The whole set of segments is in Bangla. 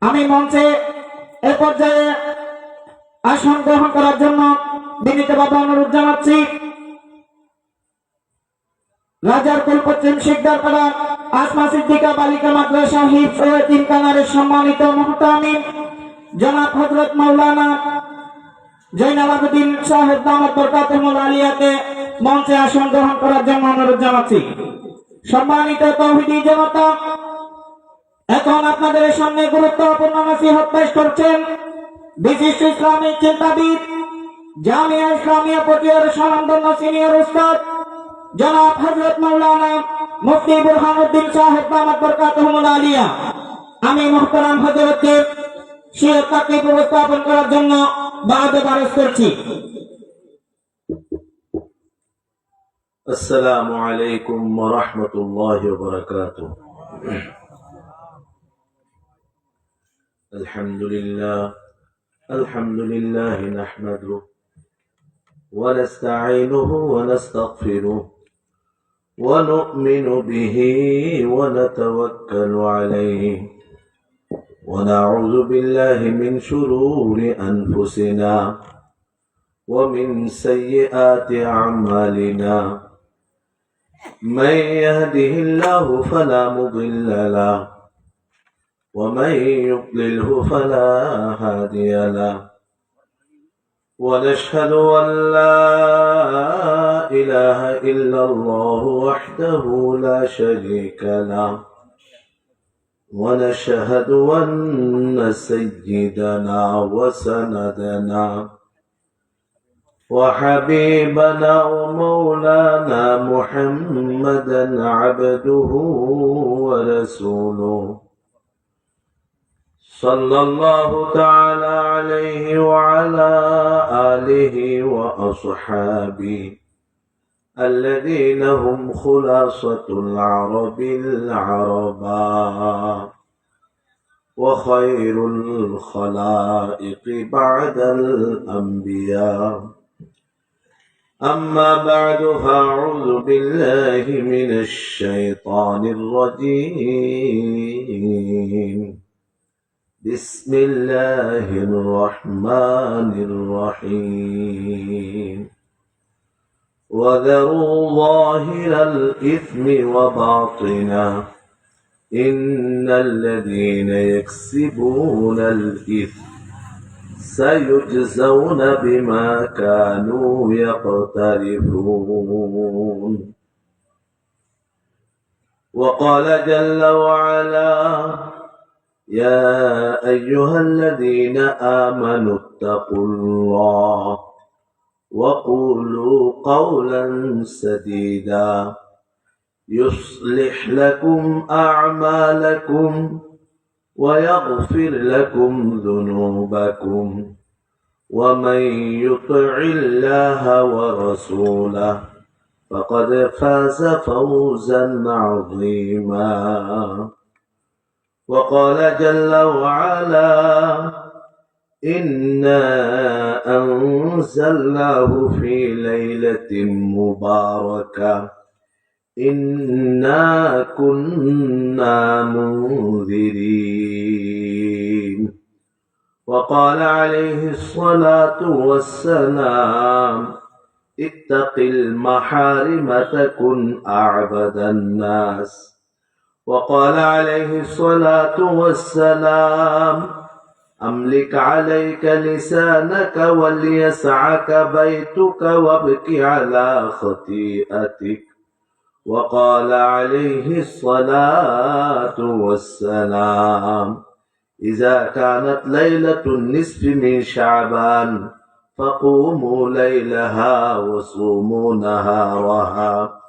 আমি মঞ্চে এ পর্যায়ে আসন গ্রহণ করার জন্য বিনীতভাবে অনুরোধ জানাচ্ছি রাজারকুল পশ্চিম শিকদারপাড়া আসমা সিদ্দিকা বালিকা মাদ্রাসা হিফজ ও এতিমখানার সম্মানিত মুহতামিম জনাব হযরত মাওলানা জয়নাল আবেদিন সাহেব দামাত বরকাতুহুল আলিয়াকে মঞ্চে আসন গ্রহণ করার জন্য অনুরোধ জানাচ্ছি। সম্মানিত তৌহিদি জনতা, এখন আপনাদের সামনে গুরুত্বপূর্ণ নসিহত পেশ করছেন বিশিষ্ট ইসলামিক চিন্তাবিদ, জামিয়া ইসলামিয়া পটিয়ার স্বনামধন্য সিনিয়র উস্তাদ জনাব হযরত মাওলানা মুফতি বুরহানুদ্দিন সাহেব দামাত বরকাতুহুল আলিয়া। আমি মুহতারাম হযরতকে শিরক তাকলিফ উপস্থাপন করার জন্য বারবার আরজ করছি। আসসালামু আলাইকুম ওয়া রাহমাতুল্লাহি ওয়া বারাকাতুহু। আলহামদুলিল্লাহ নাহমাদুহু ওয়া নাস্তাঈনুহু ওয়া নাস্তাগফিরুহু ওয়া নু'মিনু বিহি ওয়া নাতাওয়াক্কালু আলাইহি ওয়া না'উযু বিল্লাহি মিন শুরুরি আনফুসিনা ওয়া মিন সাইয়্যাতি আ'মালিনা। من يهده الله فلا مضل له ومن يضلله فلا هادي له ونشهد أن لا إله إلا الله وحده لا شريك له ونشهد أن سيدنا وسندنا وحبيبنا ومولانا محمدا عبده ورسوله صلى الله تعالى عليه وعلى آله وأصحابه الذين هم خلاصة العرب العرباء وخير الخلائق بعد الأنبياء. أما بعد فأعوذ بالله من الشيطان الرجيم. بسم الله الرحمن الرحيم. وذروا ظاهر الإثم وباطنه إن الذين يكسبون الإثم سيجزون بما كانوا يقترفون. وقال جل وعلا: يا أيها الذين آمنوا اتقوا الله وقولوا قولا سديدا يصلح لكم أعمالكم ويغفر لكم ذنوبكم ومن يطع الله ورسوله فقد فاز فوزا عظيما. وقال جل وعلا: إنا أنزلناه في ليلة مباركة إنا كنا منذرين. وقال عليه الصلاة والسلام: اتق المحارم تكن أعبد الناس. وقال عليه الصلاة والسلام: أملك عليك لسانك وليسعك بيتك وابك على خطيئتك. وقال عليه الصلاة والسلام: إذا كانت ليلة النصف من شعبان فقوموا ليلها وصوموا نهارها،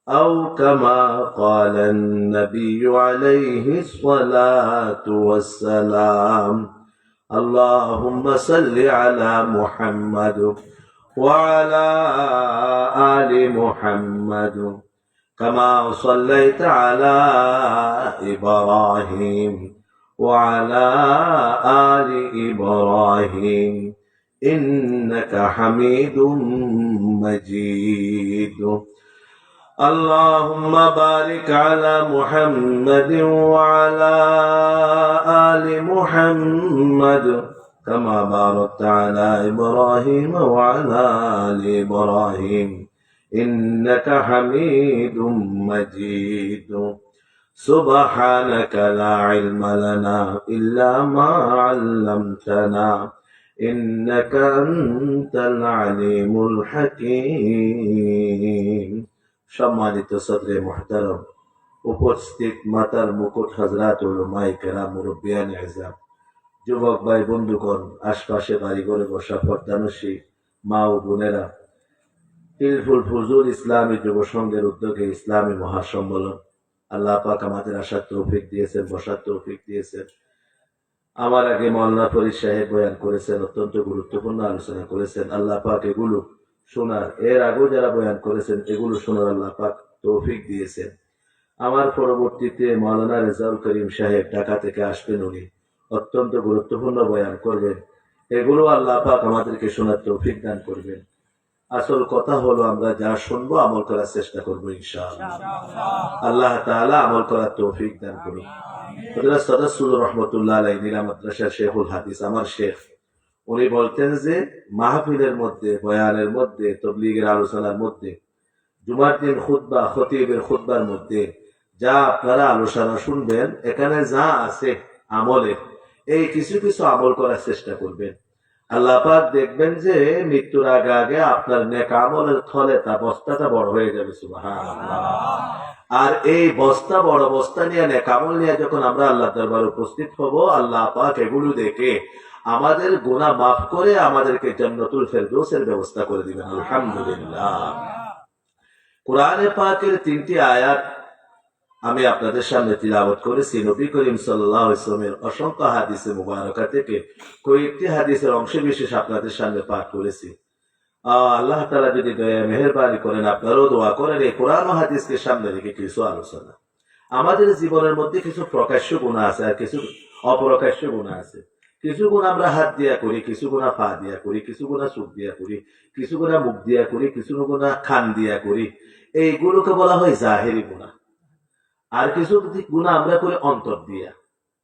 أو كما قال النبي عليه الصلاة والسلام. اللهم صل على محمد وعلى آل محمد كما صليت على إبراهيم وعلى آل إبراهيم إنك حميد مجيد. اللهم بارك على محمد وعلى آل محمد كما باركت على إبراهيم وعلى آل إبراهيم إنك حميد مجيد سبحانك لا علم لنا إلا ما علمتنا إنك أنت العليم الحكيم সম্মানিত সদরে মুহতারম, উপস্থিত মাতার মুকুট হযরত উলামায়ে কেরাম, মুরব্বিয়ান আযম, যুবক ভাই বন্ধুগণ, আশপাশে বাড়ি ঘরে বসা পর্দানসী মা ও বোনেরা, হিলফুল ফুজুল ইসলামী যুব সংঘের উদ্যোগে ইসলামী মহাসম্মেলন আল্লাহ পাক আমাদের আসার তৌফিক দিয়েছেন, বসার তৌফিক দিয়েছেন। আমার আগে মাওলানা ফরিদ সাহেব বয়ান করেছেন, অত্যন্ত গুরুত্বপূর্ণ আলোচনা করেছেন। আল্লাহ পাক এগুলো শোনার, এর আগেও যারা বয়ান করেছেন এগুলো শোনার আল্লাহ পাক তৌফিক দিয়েছেন। আমার পরবর্তীতে মাওলানা রেজাউল করিম সাহেব ঢাকা থেকে আসবেন, উনি অত্যন্ত গুরুত্বপূর্ণ বয়ান করবেন। এগুলো আল্লাহ পাক আমাদেরকে শোনার তৌফিক দান করবেন। আসল কথা হলো আমরা যা শুনবো আমল করার চেষ্টা করবো ইনশাআল্লাহ। আল্লাহ তাআলা আমল করার তৌফিক দান করুন। হযরত সাদাসুল রহমাতুল্লাহ আলাইহি নীলা মাদ্রাসা শেখুল হাদিস, আমার শেখ, উনি বলতেন যে মাহফিলের মধ্যে, বয়ানের মধ্যে, তাবলীগের আলোচনার মধ্যে, জুমার দিন খুতবা, খতিবের খুতবার মধ্যে যা আপনারা আলোচনা শুনবেন, এখানে যা আছে আমলে, এই কিছু কিছু আমল করার চেষ্টা করবেন। আল্লাহ পাক দেখবেন যে মৃত্যুর আগে আগে আপনার নেক আমলের থলে তা বস্তাটা বড় হয়ে যাবে, সুবহানাল্লাহ। আর এই বস্তা, বড় বস্তা নিয়ে, নেক আমল নিয়ে যখন আমরা আল্লাহ দরবারে উপস্থিত হব, আল্লাহ পাক এগুলো দেখে আমাদের গুনাহ মাফ করে আমাদেরকে জান্নাতুল ফেরদৌসের ব্যবস্থা করে দিবেন, আলহামদুলিল্লাহ। কোরআনে পাকের 3টি আয়াত আমি আপনাদের সামনে তিলাওয়াত করেছি। নবী করিম সাল্লাল্লাহু আলাইহি ওয়াসাল্লামের অসংখ্য হাদিসে মুবারাকা থেকে কয়েকটি হাদিসের অংশ বিশেষ আপনাদের সামনে পাঠ করেছি। আল্লাহ তাআলা যদি দয়া মেহেরবানি করেন, আপনারাও দোয়া করেন, এই কোরআন ও হাদিসকে সামনে রেখে কিছু আলোচনা। আমাদের জীবনের মধ্যে কিছু প্রকাশ্য গুনাহ আছে আর কিছু অপ্রকাশ্য গুনাহ আছে। কিছু গুনাহ আমরা হাত দিয়া করি, কিছু গুনাহ পা দিয়া করি, কিছু গুনাহ চোখ দিয়া করি, কিছু গুনাহ মুখ দিয়া করি, কিছু গুনাহ কান দিয়া করি। এইগুলোকে বলা হয় জাহেরি গুনাহ। আর কিছু গুনাহ আমরা করি অন্তর দিয়া,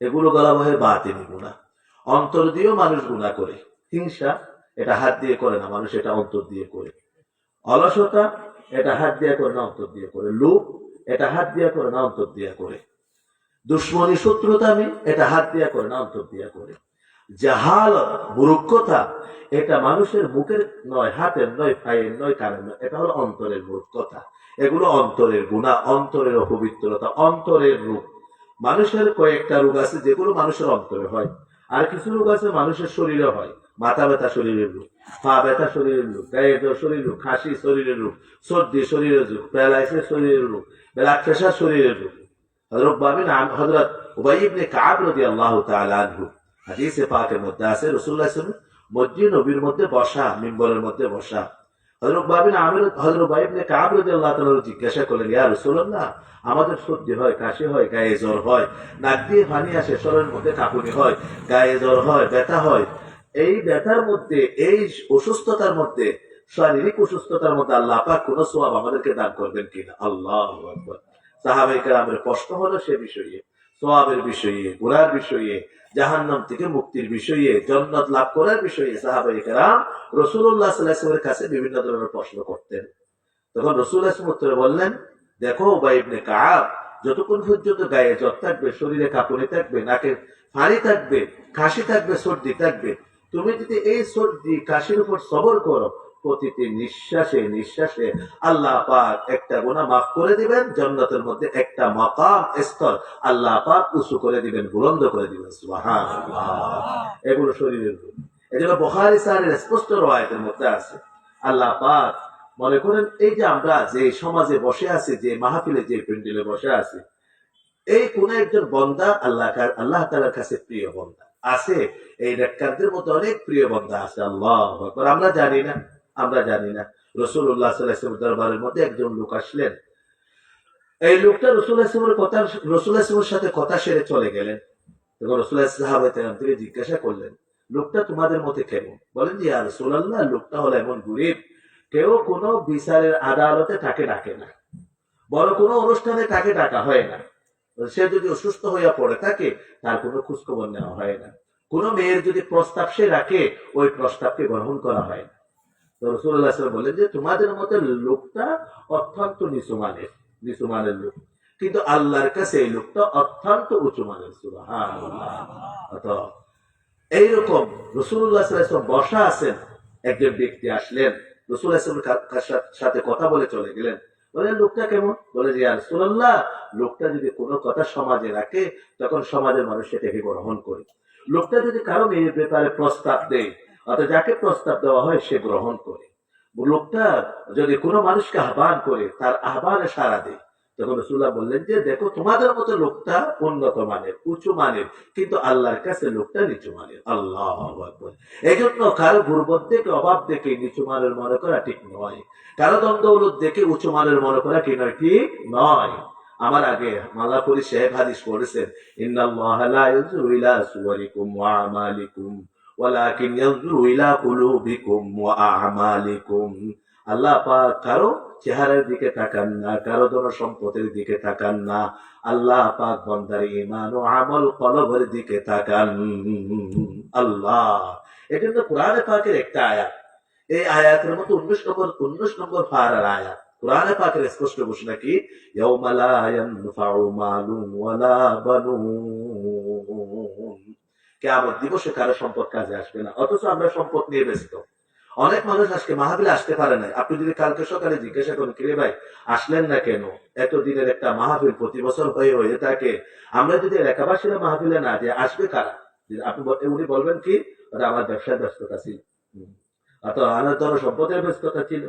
এগুলো বলা হয় বাতিনি গুনাহ। অন্তর দিয়েও মানুষ গুনাহ করে। হিংসা, এটা হাত দিয়ে করে না, মানুষ এটা অন্তর দিয়ে করে। অলসতা, এটা হাত দিয়ে করে না, অন্তর দিয়ে করে। লোভ, এটা হাত দিয়ে করে না, অন্তর দিয়ে করে। দুশ্মনী, শত্রুতামি, এটা হাত দিয়ে করে না, অন্তর দিয়ে করে। জাহালত, মূর্খতা, এটা মানুষের মুখের নয়, হাতের নয়, পায়ের নয়, কানের নয়, এটা হলো অন্তরের মূর্খতা। এগুলো অন্তরের গুনাহ, অন্তরের অপবিত্রতা, অন্তরের রোগ। মানুষের কয়েকটা রোগ আছে যেগুলো মানুষের অন্তরে হয়, আর কিছু রোগ আছে মানুষের শরীরে হয়। মাথা ব্যথা শরীরের রোগ, পা ব্যথা শরীরের রোগ, গায়ে জ্বর শরীরের রোগ, খাসি শরীরের রোগ, সর্দি শরীরের রোগ, প্যারালাইসিস শরীরের রোগ, ব্লাড প্রেশার শরীরের রোগ। হযরত উবাই ইবনে কাব রাদিয়াল্লাহু তাআলা আনহু হাদিসে পাকের মধ্যে আছে, রাসূলুল্লাহ সাল্লাল্লাহু আলাইহি ওয়াসাল্লাম মসজিদ নববীর মধ্যে বসা, মিম্বরের মধ্যে বসা। হযরত উবাই ইবনে কাব রাদিয়াল্লাহু তাআলা জিজ্ঞাসা করলেন, ইয়া রাসূলুল্লাহ, আমাদের সর্দি হয়, কাশি হয়, গায়ে জ্বর হয়, নাক দিয়ে পানি আসে, শরীরের মধ্যে কাঁপুনি হয়, গায়ে জ্বর হয়, ব্যথা হয়। এই ব্যথার মধ্যে, এই অসুস্থতার মধ্যে, শারীরিক অসুস্থতার মধ্যে আল্লাহ পাক কোন সওয়াব আমাদেরকে দান করবেন কিনা? আল্লাহু আকবার। সাহাবায়ে কেরামের প্রশ্ন হলো সে বিষয়ে, সওয়াবের বিষয়ে, গুনার বিষয়ে, জাহান্নাম থেকে মুক্তির বিষয়ে, জান্নাত লাভ করার বিষয়ে সাহাবায়ে কেরাম রাসূলুল্লাহ সাল্লাল্লাহু আলাইহি ওয়াসাল্লামের কাছে বিভিন্ন ধরনের প্রশ্ন করতেন। তখন রাসূলুল্লাহ সাল্লাল্লাহু আলাইহি ওয়াসাল্লাম উত্তরে বললেন, দেখো উবাই ইবনে কাব, যতক্ষণ পর্যন্ত গায়ে জ্বর থাকবে, শরীরে কাঁপুনি থাকবে, নাকে পানি থাকবে, কাশি থাকবে, সর্দি থাকবে, তুমি যদি এই সর্দি কাশির উপর সবর করো, প্রতিটি নিঃশ্বাসে নিঃশ্বাসে আল্লাহ পাক একটা গুনাহ মাফ করে দিবেন, জান্নাতের মধ্যে একটা মাকাম, স্তর আল্লাহ পাক উঁচু করে দিবেন, বুলন্দ করে দিবেন, সুবহানাল্লাহ। এগুলো শরীরের রোগ। এজন্য বুখারী শরীফের স্পষ্ট রওয়ায়াতের মধ্যে আছে, আল্লাহ পাক মনে করেন এই যে আমরা যে সমাজে বসে আছি, যে মাহফিলে, যে প্যান্ডেলে বসে আছি, এই কোন একজন বান্দা আল্লাহ তাআলার কাছে প্রিয় বান্দা আছে। এই নেককারদের মধ্যে অনেক প্রিয় বান্দা আছে, আল্লাহু আকবার। আমরা জানি না, আমরা জানি না। রাসূলুল্লাহ সাল্লাল্লাহু আলাইহি ওয়াসাল্লাম দরবারের মধ্যে একজন লোক আসলেন। এই লোকটা রাসূলুল্লাহ সাল্লাল্লাহু আলাইহি ওয়াসাল্লামের সাথে কথা সেরে চলে গেলেন। তখন রাসূলুল্লাহ সাহাবায়ে কেরাম থেকে জিজ্ঞাসা করলেন, লোকটা তোমাদের মতে কেমন? বলেন যে, ইয়া রাসূলুল্লাহ, লোকটা হলো এমন গরীব, কেউ কোনো বিচারের আদালতে তাকে ডাকে না, বড় কোনো অনুষ্ঠানে তাকে ডাকা হয় না। সে যদি অসুস্থ হইয়া পড়ে থাকে তার কোনো খোঁজখবর নেওয়া হয় না। কোনো মেয়ের যদি প্রস্তাব সে রাখে ওই প্রস্তাবকে গ্রহণ করা হয় না। তো রাসূলুল্লাহ সাল্লাল্লাহু আলাইহি ওয়াসাল্লাম বলেন যে তোমাদের মতো লোকটা অত্যন্ত নিচু মানের লোক, কিন্তু আল্লাহর কাছে এই লোকটা অত্যন্ত উঁচু মানের। সুবহানাল্লাহ। এইরকম রাসূলুল্লাহ সাল্লাল্লাহু আলাইহি ওয়াসাল্লাম বসা আছেন, একজন ব্যক্তি আসলেন, রাসূলুল্লাহ সাল্লাল্লাহু আলাইহি ওয়াসাল্লামের সাথে কথা বলে চলে গেলেন। বলেন লোকটা কেমন? বলে যে ইয়া রাসূলুল্লাহ, লোকটা যদি কোনো কথা সমাজে রাখে তখন সমাজের মানুষ সেটাকে গ্রহণ করে। লোকটা যদি কারো মেয়ের ব্যাপারে প্রস্তাব দেয়, অর্থাৎ যাকে প্রস্তাব দেওয়া হয় সে গ্রহণ করে। লোকটা যদি কোনো মানুষকে আহ্বান করে তার আহ্বানে সাড়া দেয়, তখন রাসূলুল্লাহ বললেন যে দেখো তোমাদের মতো লোকটা উন্নত মানের, উঁচু মানের, কিন্তু আল্লাহর কাছে লোকটা নিচু মানের। আল্লাহু আকবার। এই জন্য কারো গুরবত দেখে, অভাব দেখে নিচু মানের মনে করা ঠিক নয়। কারো দ্বন্দ্বৌলত দেখে উঁচু মানের মনে করা কি নয়, ঠিক নয়। আমার আগে মালাপুরি সাহেব হাদিস পড়েছেন, ইন্নাল্লাহা লা ইয়ানজুরু ইলা সুওয়ারিকুম ওয়া আমালিকুম ওয়ালাকিন ইয়ানজুরু ইলা কুলুবিকুম ওয়া আমালিকুম। আল্লাহ পাক কারো চেহারার দিকে তাকান না, কারো ধন সম্পদের দিকে তাকান না, আল্লাহ পাক বান্দার ঈমান ও আমল কলবের দিকে তাকান। আল্লাহ, এটা কিন্তু কোরআনে পাকের একটা আয়াত। এই আয়াতের মতো 19 নম্বর পারার আয়াত। কোরআনে পাকের স্পষ্ট ঘোষণা কি, ইয়াউমা লা ইয়ানফাউ মালুন ওয়ালা বানুন। কিয়ামত দিবসে কারো সম্পদ কাজে আসবে না। অথচ আমরা সম্পদ নিয়ে ব্যস্ত। অনেক মানুষ আজকে মাহফিলে আসতে পারে না। আপনি যদি কালকে সকালে জিজ্ঞাসা করেন, কিরে ভাই আসলেন না কেন? এতদিনের একটা মাহফিল প্রতি বছর হয়ে থাকে, আমরা যদি এলাকাবাসীরা মাহফিলে না যে আসবে কারা? আপনি উনি বলবেন কি, আমার ব্যবসায় ব্যস্ততা ছিল, অথবা আমার ধরো সম্পদের ব্যস্ততা ছিল,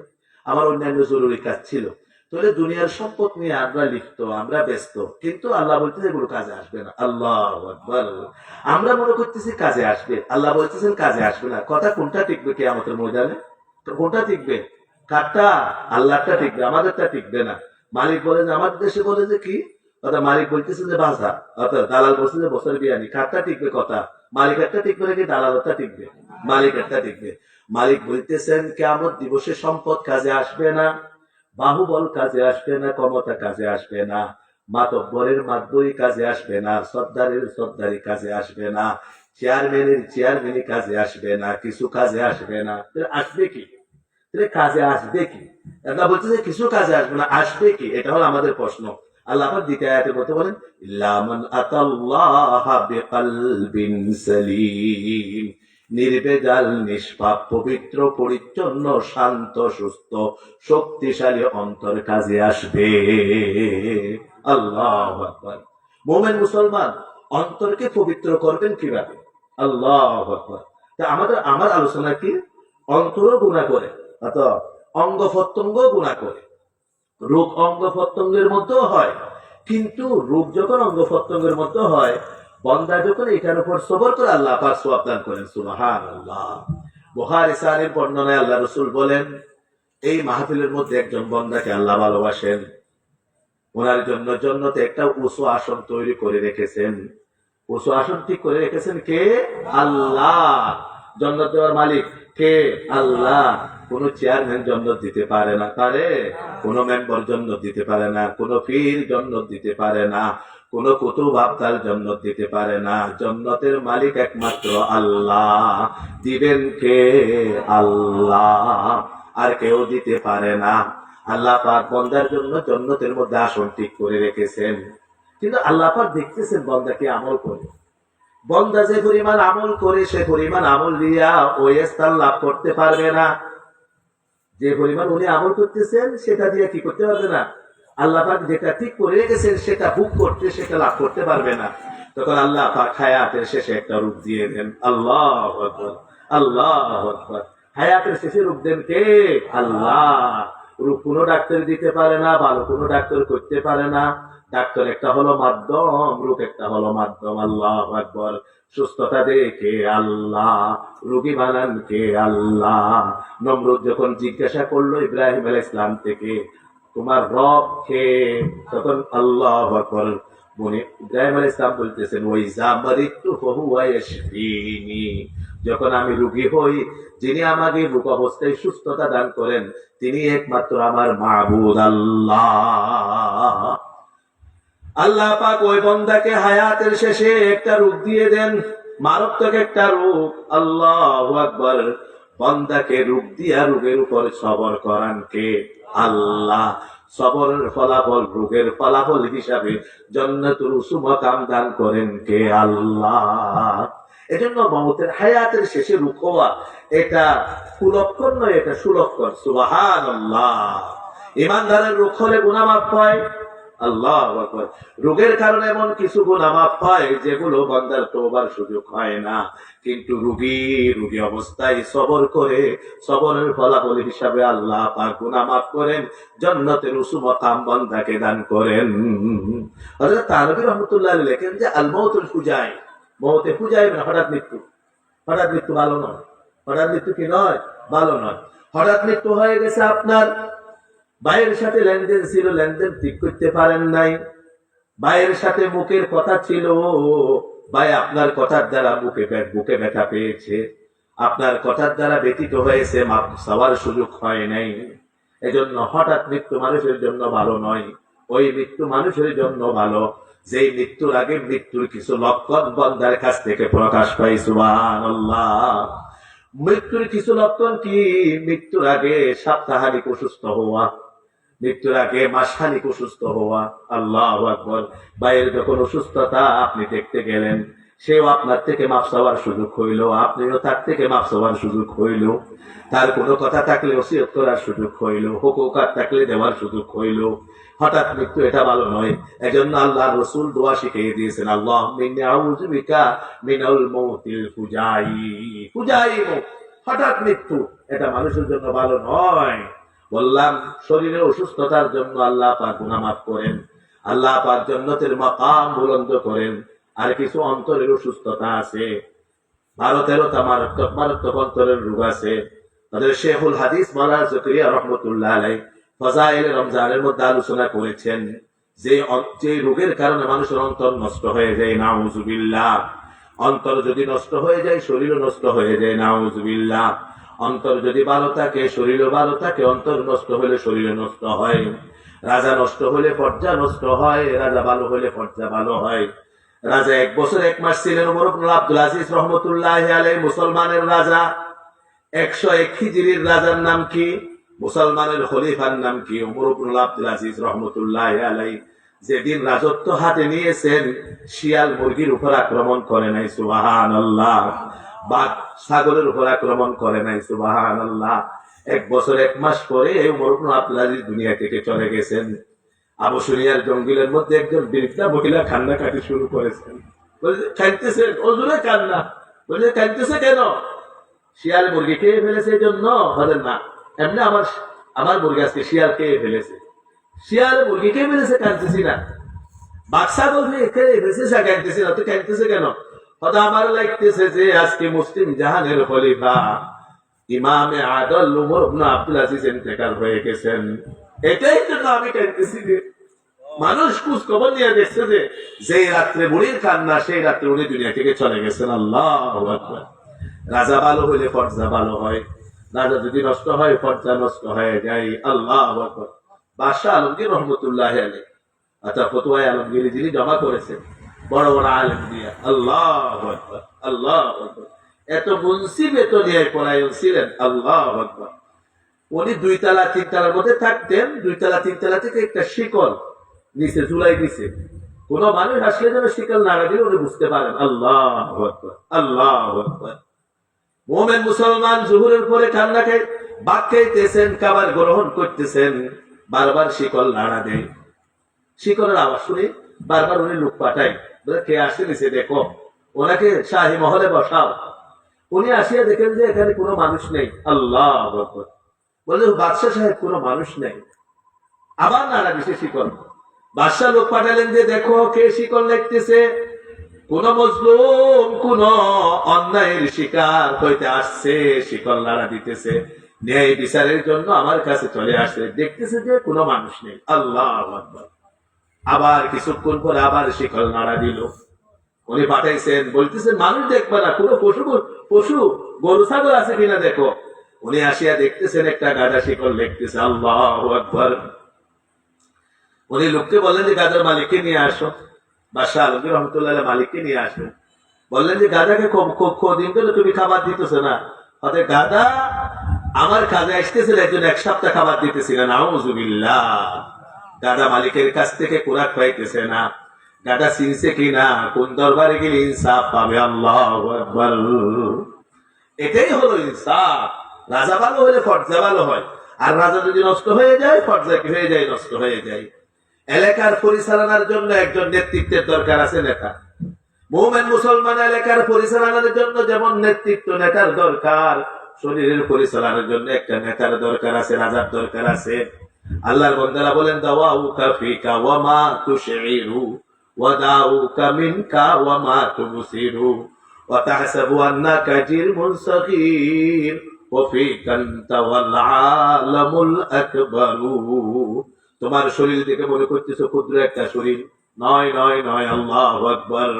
আমার অন্যান্য জরুরি কাজ ছিল। তাহলে দুনিয়ার সম্পদ নিয়ে আমরা লিপ্ত, আমরা ব্যস্ত, কিন্তু আল্লাহ বলতেছে এগুলো কাজে আসবে না। আল্লাহু আকবার। আমরা মনে করতেছি কাজে আসবে, আল্লাহ বলতেছেন কাজে আসবে না। কথা কোনটা টিকবে কিয়ামতের ময়দানে? কোনটা টিকবে? কারটা? আল্লাহটা টিকবে, আমাদেরটা টিকবে না। মালিক বলে যে, আমাদের দেশে বলে যে কি, অর্থাৎ মালিক বলতেছে যে বাজার, অর্থাৎ দালাল বলছে যে বছর বিয়ানি। কারটা টিকবে কথা? মালিক একটা টিকবে নাকি দালালটা টিকবে? মালিক একটা টিকবে। মালিক বলতেছেন কিয়ামত দিবসে সম্পদ কাজে আসবে না, বাহুবল কাজে আসবে না, ক্ষমতা কাজে আসবে না, মাতব্বরের মাতব্বরি কাজে আসবে না, সর্দারের সর্দারি কাজে আসবে না, চেয়ারম্যানের চেয়ারম্যানই কাজে আসবে না, কিছু কাজে আসবে না। আসবে কি? কাজে আসবে কি? আল্লাহ বলতেছে কিছু কাজে আসবে না, আসবে কি? এটা হলো আমাদের প্রশ্ন। আল্লাহ পাক দ্বিতীয় আয়াতে বলতে বলেন, ইল্লা মান আতাল্লাহা বিকলবিন সালিম। নির্বেজাল, নিষ্পাপ, পবিত্র, পরিচ্ছন্ন, শান্ত, সুস্থ, শক্তিশালী অন্তর কাজে আসবে। আল্লাহু আকবার। মুমিন মুসলমান অন্তরকে পবিত্র করবেন কিভাবে? আল্লাহু আকবার। তা আমার আলোচনা কি, অন্তর গুনাহ করে, অথবা অঙ্গ প্রত্যঙ্গ গুনাহ করে। রোগ অঙ্গ প্রত্যঙ্গের মধ্যেও হয়, কিন্তু রোগ যখন অঙ্গ প্রত্যঙ্গের মধ্যে হয়, বন্দা যখন এটার উপর সবর করে আল্লাহ পাক সওয়াব দান করেন। সুবহানাল্লাহ। বুখারী শরীফের বর্ণনায় আল্লাহ রাসূল বলেন, এই মাহফিলের মধ্যে একজন বন্দাকে আল্লাহ ভালোবাসেন, ওনার জন্য জান্নাতে একটা উঁচু আসন তৈরি করে রেখেছেন। উঁচু আসন ঠিক করে রেখেছেন কে? আল্লাহ। জান্নাত দেওয়ার মালিক কে? আল্লাহ। কোন চেয়ারম্যান জান্নাত দিতে পারে না, পারে? কোন মেম্বার জান্নাত দিতে পারে না, কোন পীর জান্নাত দিতে পারে না, কোন কুতুব আবদাল জান্নাত দিতে পারে না। জান্নাতের মালিক একমাত্র আল্লাহ। দিবেন কে? আল্লাহ। আর কেউ দিতে পারে না। আল্লাহ পাক বান্দার জন্য জান্নাতের মধ্যে আসন ঠিক করে রেখেছেন, কিন্তু আল্লাহ পাক দেখতেছেন বান্দা কি আমল করে। বান্দা যে পরিমাণ আমল করে, সে পরিমাণ আমল দিয়া ওই স্থান লাভ করতে পারবে না। যে পরিমাণ উনি আমল করতেছেন সেটা দিয়ে কি করতে পারবে না। আল্লাহ পাক যেটা ঠিক করে রেখেছেন সেটা ভোগ করতে, সেটা লাভ করতে পারবে না। তখন আল্লাহ পাক হায়াতের শেষে একটা রূপ দিয়ে দেন। আল্লাহু আকবার, আল্লাহু আকবার। হায়াতের শেষে রূপ দেন কে? আল্লাহ। রূপ কোনো ডাক্তার দিতে পারে না, ভালো কোনো ডাক্তার করতে পারে না। ডাক্তার একটা হলো মাধ্যম, রূপ একটা হলো মাধ্যম। আল্লাহু আকবার। সুস্থতা দেখে আল্লাহ, রোগী বানান কে? আল্লাহ। নমরুদ যখন জিজ্ঞাসা করলো ইব্রাহিম আলাইহিস সালাম থেকে, তোমার রব কে? তখন আল্লাহু আকবার ইব্রাহিম আলাইহিস সালাম বলতেছেন, ওই জামারিতু ফাহুয়া ইয়াশফিনি, যখন আমি রোগী হই, যিনি আমাকে রোগ অবস্থায় সুস্থতা দান করেন তিনি একমাত্র আমার মাবুদ আল্লাহ। আল্লাহ পাক ওই বান্দাকে হায়াতের শেষে একটা রোগ দিয়ে দেন, মারাত্মক একটা রোগ। আল্লাহু আকবার। বান্দাকে রোগ দিয়া রোগের উপর সবর করান কে? আল্লাহ। সবরের ফলাফল, রোগের ফলাফল হিসাবে জান্নাতুল মাকাম দান করেন কে? আল্লাহ। এজন্য মওতের হায়াতের শেষে রোগ হওয়া এটা কুলক্ষণ নয়, এটা সুলক্ষণ। সুবহানাল্লাহ। ঈমানদারের রোগ হলে গুনাহ মাফ হয়। আল্লাহু আকবার। রোগের কারণে এমন কিছু গুনাহ মাফ হয় যেগুলো বান্দার তওবার সুযোগ হয় না, কিন্তু রোগী অবস্থায় সবর করে, সবরের ফলাফল হিসাবে আল্লাহ পাক গুনাহ মাফ করেন, জান্নাতের উঁচু মাকাম বান্দাকে দান করেন। হযরত তানভী রাহমাতুল্লাহ আলাইহি লেখেন যে আল মাউতুল ফুজাই, মওতে ফুজাই মানে হঠাৎ মৃত্যু। হঠাৎ মৃত্যু ভালো নয়। হঠাৎ মৃত্যু কি নয়? ভালো নয়। হঠাৎ মৃত্যু হয়ে গেছে, আপনার ভাইয়ের সাথে লেনদেন ছিল, লেনদেন ঠিক করতে পারেন নাই। ভাইয়ের সাথে মুখের কথা ছিল, ভাই আপনার কথার দ্বারা বুকে ব্যথা পেয়েছে, আপনার কথার দ্বারা ব্যতীত হয়েছে, মাপ চাওয়ার সুযোগ হয় নাই। এজন্য হঠাৎ মৃত্যু মানুষের জন্য ভালো নয়। ওই মৃত্যু মানুষের জন্য ভালো যেই মৃত্যুর আগে মৃত্যুর কিছু লক্ষণ বান্দার কাছ থেকে প্রকাশ পায়। সুবহানাল্লাহ। মৃত্যুর কিছু লক্ষণ কি? মৃত্যুর আগে সাপ্তাহিক অসুস্থ হওয়া, মৃত্যুর আগে মাসখানিক অসুস্থ হওয়া। আল্লাহু আকবার। ভাইয়ের যখন অসুস্থতা আপনি দেখতে গেলেন, সেও আপনার থেকে মাফ চাওয়ার সুযোগ হইল, আপনিও তার থেকে মাফ চাওয়ার সুযোগ হইল, তার কোনো কথা থাকলে ওসিয়ত করার সুযোগ হইল, হুকুকাত থাকলে দেওয়ার সুযোগ হইল। হঠাৎ মৃত্যু এটা ভালো নয়। এজন্য আল্লাহ রাসূল দোয়া শিখিয়ে দিয়েছেন, আল্লাহুম্মা ইন্নী আউযু বিকা মিনাল মাউতিল ফুজাই। ফুজাই হঠাৎ মৃত্যু, এটা মানুষের জন্য ভালো নয়। বললাম শরীরে অসুস্থতার জন্য আল্লাহ পাক গুনাহ মাফ করেন, আল্লাহ পাক জান্নাতের মাকাম বুলন্দ করেন। আর কিছু অন্তরের অসুস্থতা আছে, ভারতেরও মারাত্মক অন্তরের রোগ আছে। তাদের শেখুল হাদিস মাওলানা জাকারিয়া রাহমাতুল্লাহ আলাইহি ফাযাইল রমজানের মধ্যে আলোচনা করেছেন যে রোগের কারণে মানুষের অন্তর নষ্ট হয়ে যায়, নাউযুবিল্লাহ। অন্তর যদি নষ্ট হয়ে যায়, শরীরও নষ্ট হয়ে যায়, নাউযুবিল্লাহ। অন্তর যদি ভালো থাকে, শরীরও ভালো থাকে, অন্তর নষ্ট হলে শরীর নষ্ট হয়। রাজা নষ্ট হলে প্রজা নষ্ট হয়, রাজা ভালো হলে প্রজা ভালো হয়। রাজা 1 বছর 1 মাস ছিলেন ওমর ইবনে আব্দুল আজিজ রাহমাতুল্লাহি আলাইহি, মুসলমানের রাজা। 101 হিজরির রাজার নাম কি? মুসলমানের খলিফার নাম কি? ওমর ইবনে আব্দুল আজিজ রাহমাতুল্লাহি আলাইহি। যেদিন রাজত্ব হাতে নিয়েছেন, শিয়াল মুরগির উপর আক্রমণ করে নাই। সুবহানাল্লাহ। বাঘ ছাগলের উপর আক্রমণ করে নাই। সুবহানাল্লাহ। 1 বছর 1 মাস পরে ওমর ইবনে আব্দুল আজিজ দুনিয়া থেকে চলে গেছেন। আবু সুনিয়ার জঙ্গলের মধ্যে একজন বৃদ্ধা মহিলা কান্নাকাটি শুরু করেছেন। কাঁদতেছেন, ওজুরে কান্না। বলে কাঁদতেছে কেন? শিয়াল মুরগি খেয়ে ফেলেছে এই জন্য? বলেন না, এমনি আমার মুরগি আজকে শিয়াল খেয়ে ফেলেছে। শিয়াল মুরগি খেয়ে ফেলেছে, কাঁদতেছি না। বাঘ ছাগল খেয়ে ফেলেছে, কাঁদতেছি না। তো কাঁদতেছে কেন? কথা আমার লাগতেছে যে আজকে মুসলিম জাহানের খলিফা ইমামে আদল ওমর ইবনে আব্দুল আজিজ ইন্তেকাল হয়ে গেছেন, এটাই জন্য আমি কাঁদতেছি। মানুষ খোঁজ খবর নিয়ে দেখছে যে যেই রাত্রে বুড়ির কান্না, সেই রাত্রে উনি দুনিয়া থেকে চলে গেছেন। আল্লাহু আকবার। রাজা ভালো হইলে ফরজা ভালো হয়, রাজা যদি নষ্ট হয় ফরজা নষ্ট হয়ে যায়। আল্লাহু আকবার। বাদশাহ আলমগীর রহমতুল্লাহি আলাইহি অর্থাৎ ফতোয়ায়ে আলমগীরি যিনি জমা করেছেন, বড় বড় আলেম দিয়া। আল্লাহু আকবার, আল্লাহু আকবার। এত মুন্সিব এত নিয়ে পলায়ন ছিলেন। আল্লাহু আকবার। উনি 2 তলা 3 তলার মধ্যে থাকতেন। 2 তলা 3 তলা থেকে একটা শিকল নিচে ঝুলাই দিছে, কোন মানুষ আসলে যেন শিকল নাড়া দিলে উনি বুঝতে পারেন। আল্লাহু আকবার, আল্লাহু আকবার। মুমিন মুসলমান জোহরের পরে কান্না খাই, ভাত খাইতেছেন, খাবার গ্রহণ করতেছেন, বারবার শিকল নাড়া দেয়। শিকলের আওয়াজ শুনে বারবার উনি লোক পাঠায়, বলে কে আসে নিচে দেখো, ওনাকে শাহী মহলে বসাও। উনি আসিয়া দেখেন যে এখানে কোনো মানুষ নেই। আল্লাহু আকবার। বলে বাদশাহ সাহেব কোনো মানুষ নেই। আবার নাড়া দিছে শিকল। বাদশাহ লোক পাঠালেন যে দেখো কে শিকল লাগতেছে। কোন মজলুম, কোন অন্যায়ের শিকার হইতে আসছে, শিকল নাড়া দিতেছে, ন্যায় বিচারের জন্য আমার কাছে চলে আসছে। দেখতেছে যে কোনো মানুষ নেই। আল্লাহু আকবার। আবার কিছুক্ষণ পরে আবার শিকল নাড়া দিল। উনি পাঠাইছেন, বলতেছেন মানুষ দেখবে না, কোনো পশু পশু গরু ছাগল আছে কিনা দেখো। উনি আসিয়া দেখতেছেন একটা গাদা শিকল দেখতেছে। আল্লাহু আকবার। উনি লোককে বললেন যে গাদার মালিককে নিয়ে আসো। বাদশাহ আলমগীর রহমতুল্লাহ মালিককে নিয়ে আসো। বললেন যে গাদাকে কদিন ধরে তুমি খাবার দিতেছে না। হয়তো গাদা আমার কাজে আসতেছিল, একজন এক সপ্তাহ খাবার দিতেছিল না। নাউযুবিল্লাহ। গাদা মালিকের কাছ থেকে খোরাক পাইতেছে না। গাদা চিনছে কিনা, কোন দরবারে গেলে ইনসাফ পাবে। আল্লাহু আকবার। এটাই হলো ইনসাফ। রাজা ভালো হলে ফর্জা ভালো হয়, আর রাজা যদি নষ্ট হয়ে যায় ফর্জা কি হয়ে যায়, নষ্ট হয়ে যায়। এলাকার পরিচালনার জন্য একজন নেতৃত্বের দরকার আছে, নেতা। মুমিন মুসলমান এলাকার পরিচালনার জন্য যেমন নেতৃত্ব নেতার দরকার, শরীরের পরিচালনার জন্য একটা নেতার দরকার আছে, রাজার দরকার আছে। আল্লাহর বান্দারা বলেন দাওয়াউকা ফিকা ওয়া মা তুশঈরু ওয়া দাউকা মিনকা ওয়া মা তুবসিরু ওয়া তাহসাবু আন্নাকা জিরমুন সাগীর ওয়া ফিকা আনতা ওয়াল আলামুল আকবারু। তোমার শরীর দেখে মনে করতেছো ক্ষুদ্র একটা শরীর। নয় নয় নয়, আল্লাহু আকবার।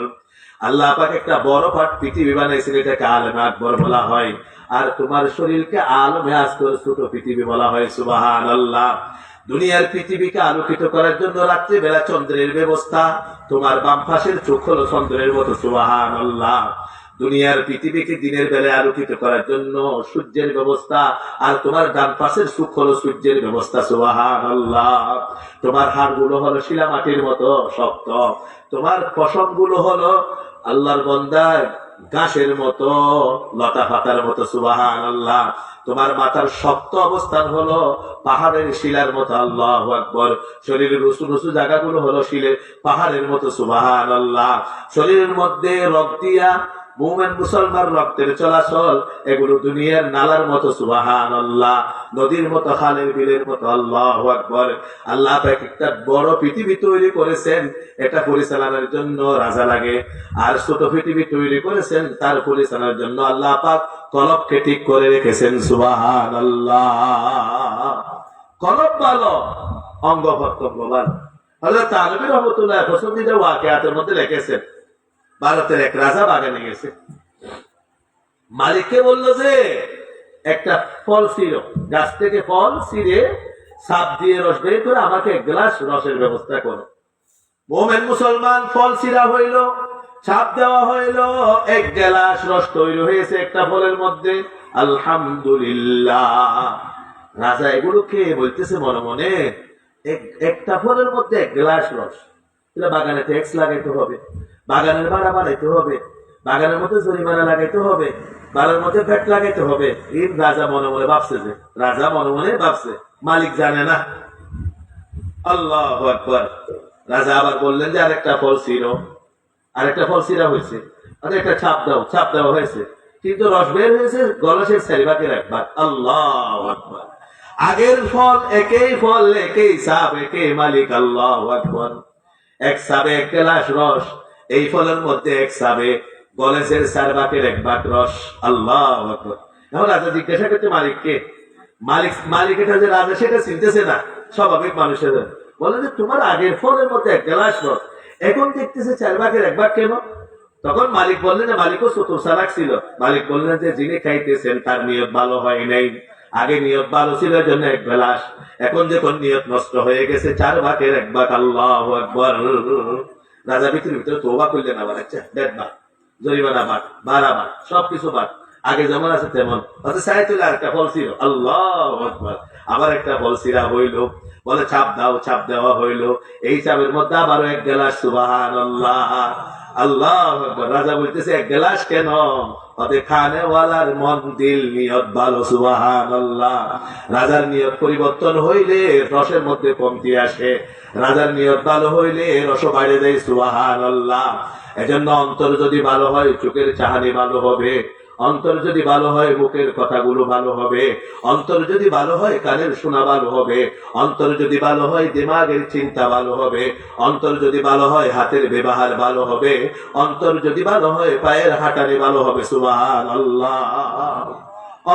আল্লাহ পাক একটা বড় পাট পৃথিবী বানাইছেন, এটাকে আলমে আকবর বলা হয়। আর তোমার শরীরকে আলমে আসগর, ছোট পৃথিবী বলা হয়। সুবহানাল্লাহ। দুনিয়ার পৃথিবীকে আলোকিত করার জন্য রাত্রে বেলা চন্দ্রের ব্যবস্থা। তোমার বাম পাশের চোখ হলো চন্দ্রের মতো। সুবহানাল্লাহ। দুনিয়ার পৃথিবীকে দিনের বেলায় আলোকিত করার জন্য সূর্যের ব্যবস্থা, আর তোমার ডান পাশের চোখ হলো সূর্যের ব্যবস্থা। সুবহানাল্লাহ। তোমার হাড়গুলো হলো শিলা মাটির মতো শক্ত, তোমার পশম গুলো হলো আল্লাহর বান্দা ঘাসের মতো, লতা পাতার মতো। সুবহানাল্লাহ। তোমার মাথার শক্ত অবস্থান হলো পাহাড়ের শিলার মতো। আল্লাহু আকবার। শরীরের উঁচু উঁচু জায়গাগুলো হলো শিলের পাহাড়ের মতো। সুবহানাল্লাহ। শরীরের মধ্যে রক্ত দিয়া মুমিন মুসলমান রক্তের চলাচল, এগুলো দুনিয়ার নালার মতো। সুবহানাল্লাহ। নদীর মতো, খালের বিলের মতো। আল্লাহু আকবার। আল্লাহ পাক একটা বড় পৃথিবী তৈরি করেছেন, এটা পরিচালনার জন্য রাজা লাগে। আর ছোট পৃথিবী তৈরি করেছেন, তার পরিচালনার জন্য আল্লাহ পাক কলবকে ঠিক করে রেখেছেন। সুবহানাল্লাহ। কলব ভালো, অঙ্গ প্রত্যঙ্গ ভালো। হযরত আলী রাহমাতুল্লাহ পছন্দিদা ওয়াকিয়াতের মধ্যে লিখেছেন, ভারতের এক রাজা বাগানে গেছে, মালিককে বললো যে একটা ফল ছিঁড়ো, গাছ থেকে ফল ছিঁড়ে সাপ দিয়ে রস বের করে আমাকে এক গ্লাস রসের ব্যবস্থা করো। মুমিন মুসলমান ফল ছিঁড়া হইল, ছাপ দেওয়া হইল, এক গ্লাস রস তৈরি হয়েছে একটা ফলের মধ্যে। আলহামদুলিল্লাহ। রাজা এগুলো খেয়ে বলতেছে মনে মনে, একটা ফলের মধ্যে এক গ্লাস রস, বাগানে ট্যাক্স লাগাইতে হবে, বাগানের ভাড়া বাড়াইতে হবে, বাগানের মধ্যে জরিমানা লাগাইতে হবে, বাড়ার মধ্যে ভ্যাট লাগাইতে হবে। এই রাজা মনে মনে ভাবছে, যে রাজা মনে মনে ভাবছে, মালিক জানে না। আল্লাহু আকবার। রাজা আবার বললেন যে আরেকটা ফল ছিঁড়ো, আরেকটা ফল ছিঁড়া হয়েছে, একটা ছাপ দাও, ছাপ দেওয়া হয়েছে, কিন্তু রস বের হয়েছে গলাশের চারিপাকে রাখবা। আল্লাহু আকবার। আগের ফল একই ফল, একই সাপ, একই মালিক। আল্লাহু আকবার। এক সাবে এক গ্লাস রস, এই ফলের মধ্যে এক সাবে গলেছের চার ভাগের এক ভাগ রস। আল্লাহু আকবার। এখন রাজা জিজ্ঞাসা করতে মালিককে, মালিক এটা যে রাজা সেটা চিনতেছে না, স্বাভাবিক মানুষের। বলে যে তোমার আগের ফলের মধ্যে এক গ্লাস রস, এখন দেখতেছে চার ভাগের এক ভাগ কেন? তখন মালিক বললেন, মালিকও চতুর চালাক ছিল। মালিক বললেন যে যিনি খাইতেছেন তার নিয়ত ভালো হয় নাই, আগে নিয়ত ভালো ছিল জন্য এক গ্লাস, এখন যখন নিয়ত নষ্ট হয়ে গেছে চার ভাগের এক ভাগ। আল্লাহু আকবার। রাজা ভিতরে ভিতরে তওবা করলেন, আবার আচ্ছা দেখ বাদ, জরিমানা বাদ, ভাড়া বাদ, সবকিছু বাদ, আগে যেমন আছে তেমন। চাই তুলে আরেকটা ফল ছিল। আল্লাহু আকবার। আবার একটা ফল ছিঁড়া হইল, বলে ছাপ দাও, ছাপ দেওয়া হইল, এই চাপের মধ্যে আবারও এক গ্লাস। সুবহানাল্লাহ। আল্লাহু আকবার। রাজা বলতেছে এক গ্লাস কেন? ওতে খানেওয়ালার মন দিল নিয়ত ভালো। সুবহানাল্লাহ। রাজার নিয়ত পরিবর্তন হইলে রসের মধ্যে কমতি আসে, রাজার নিয়ত ভালো হইলে রস বাইরে যায়। সুবহানাল্লাহ। এজন্য অন্তর যদি ভালো হয় চোখের চাহানি ভালো হবে, অন্তর যদি ভালো হয় মুখের কথাগুলো ভালো হবে, অন্তর যদি ভালো হয় কানের শোনা ভালো হবে, অন্তর যদি ভালো হয় দিমাগের চিন্তা ভালো হবে, অন্তর যদি ভালো হয় হাতের ব্যবহার ভালো হবে, অন্তর যদি ভালো হয় পায়ের হাঁটানি ভালো হবে। সুবহানাল্লাহ।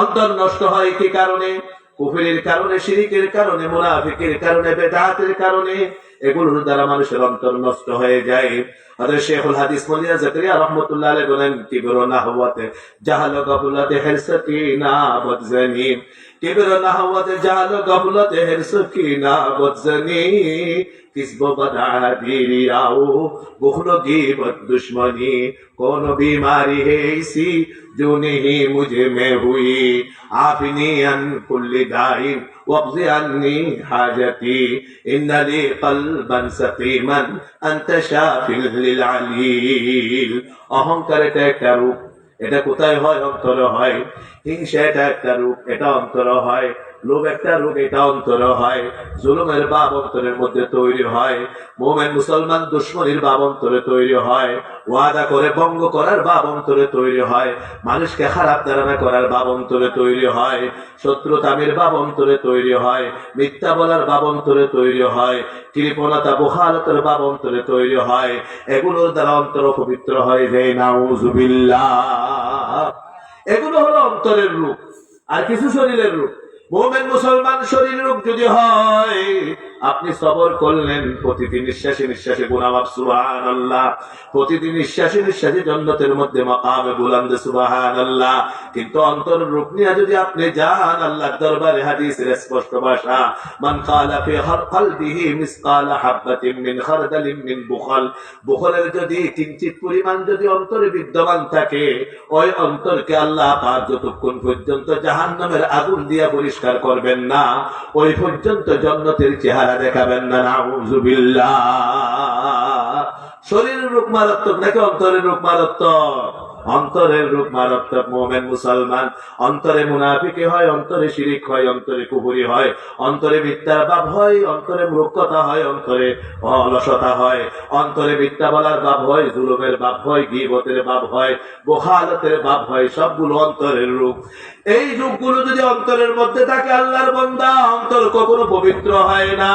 অন্তর নষ্ট হয় কি কারণে? কুফরির কারণে, শিরকের কারণে, মুনাফিকের কারণে, বেদাতের কারণে। এগুলোর দ্বারা মানুষের অন্তর নষ্ট হয়ে যায়। হযরত শেখুল হাদিস মুল্লা জাকারিয়া রাহমাতুল্লাহ আলাইহি বলেন, কিবরু নাহওয়াতে জাহাল গাফলাতে হিরসাকিনা বদজানি, কিবরু নাহওয়াতে জাহাল গাফলাতে হিরসাকিনা বদজানি, किस्ब बदादीरी आओ बुखलो गीबत दुश्मनी, कौन बीमारी है ऐसी जो नहीं मुझे में हुई, आफनी अन कुल्ली दाइन वक़्ज़ि अन्नी हाजती, इन्ना ली क़ल्बन सक़ीमन अंत शाफिल लिल अलील। অহংকার এটা একটা রূপ, এটা কোথায় হয়? অন্তরে হয়। হিংসা এটা একটা রূপ, এটা অন্তরে হয়। লোভ একটা রূপ, এটা অন্তরে হয়। জুলুমের ভাব অন্তরের মধ্যে তৈরি হয়। মুমিন মুসলমান দুশমনির ভাব অন্তরে তৈরি হয়। ওয়াদা করে ভঙ্গ করার ভাব অন্তরে তৈরি হয়। মানুষকে খারাপ ধারণা করার ভাব অন্তরে তৈরি হয়। শত্রুতামির ভাব অন্তরে তৈরি হয়। মিথ্যা বলার ভাব অন্তরে তৈরি হয়। কৃপণতা বখালতের ভাব অন্তরে তৈরি হয়। এগুলোর দ্বারা অন্তর পবিত্র হয়ে যায়। নাউযুবিল্লাহ। এগুলো হলো অন্তরের রূপ, আর কিছু শরীরের রূপ। মুমিন মুসলমান শরীর রূপ যদি হয়, আপনি সবর করলেন, প্রতিটি নিঃশ্বাসে নিঃশ্বাসে গুনাহ সুবহানাল্লাহ, প্রতিটি নিঃশ্বাসে নিঃশ্বাসে জান্নাতের মধ্যে মাকামে বুলন্দ সুবহানাল্লাহ। কিন্তু অন্তর রূপ নিয়ে যদি আপনি যান আল্লাহর দরবারে, হাদিসের স্পষ্ট ভাষা, মান ক্বালা ফি কলবিহি মিসকালা হাববাতিন মিন খারদালিন মিন বুখল, বুখলের যদি কিঞ্চিত পরিমাণ যদি অন্তরে বিদ্যমান থাকে, ওই অন্তরকে আল্লাহ পাক যতক্ষণ পর্যন্ত জাহান্নামের আগুন দিয়া পরিষ্কার করবেন না, ওই পর্যন্ত জান্নাতের চেহারা দেখাবেন না। নাউযুবিল্লাহ। শরীরের রূপ মারাত্মক নাকি অন্তরের রূপ মারাত্মক? অন্তরের রূপ মারাত্মক। মুমিন মুসলমান অন্তরে মুনাফিকি হয়, অন্তরে শিরিক হয়, অন্তরে কুফরি হয়, অন্তরে মিথ্যার ভাব হয়, অন্তরে মূর্খতা হয়, অন্তরে অলসতা হয়, অন্তরে মিথ্যা বলার ভাব হয়, জুলুমের ভাব হয়, গীবতের ভাব হয়, বখালতের ভাব হয়। সবগুলো অন্তরের রূপ। এই রূপগুলো যদি অন্তরের মধ্যে থাকে, আল্লাহর বান্দা, অন্তর কখনো পবিত্র হয় না।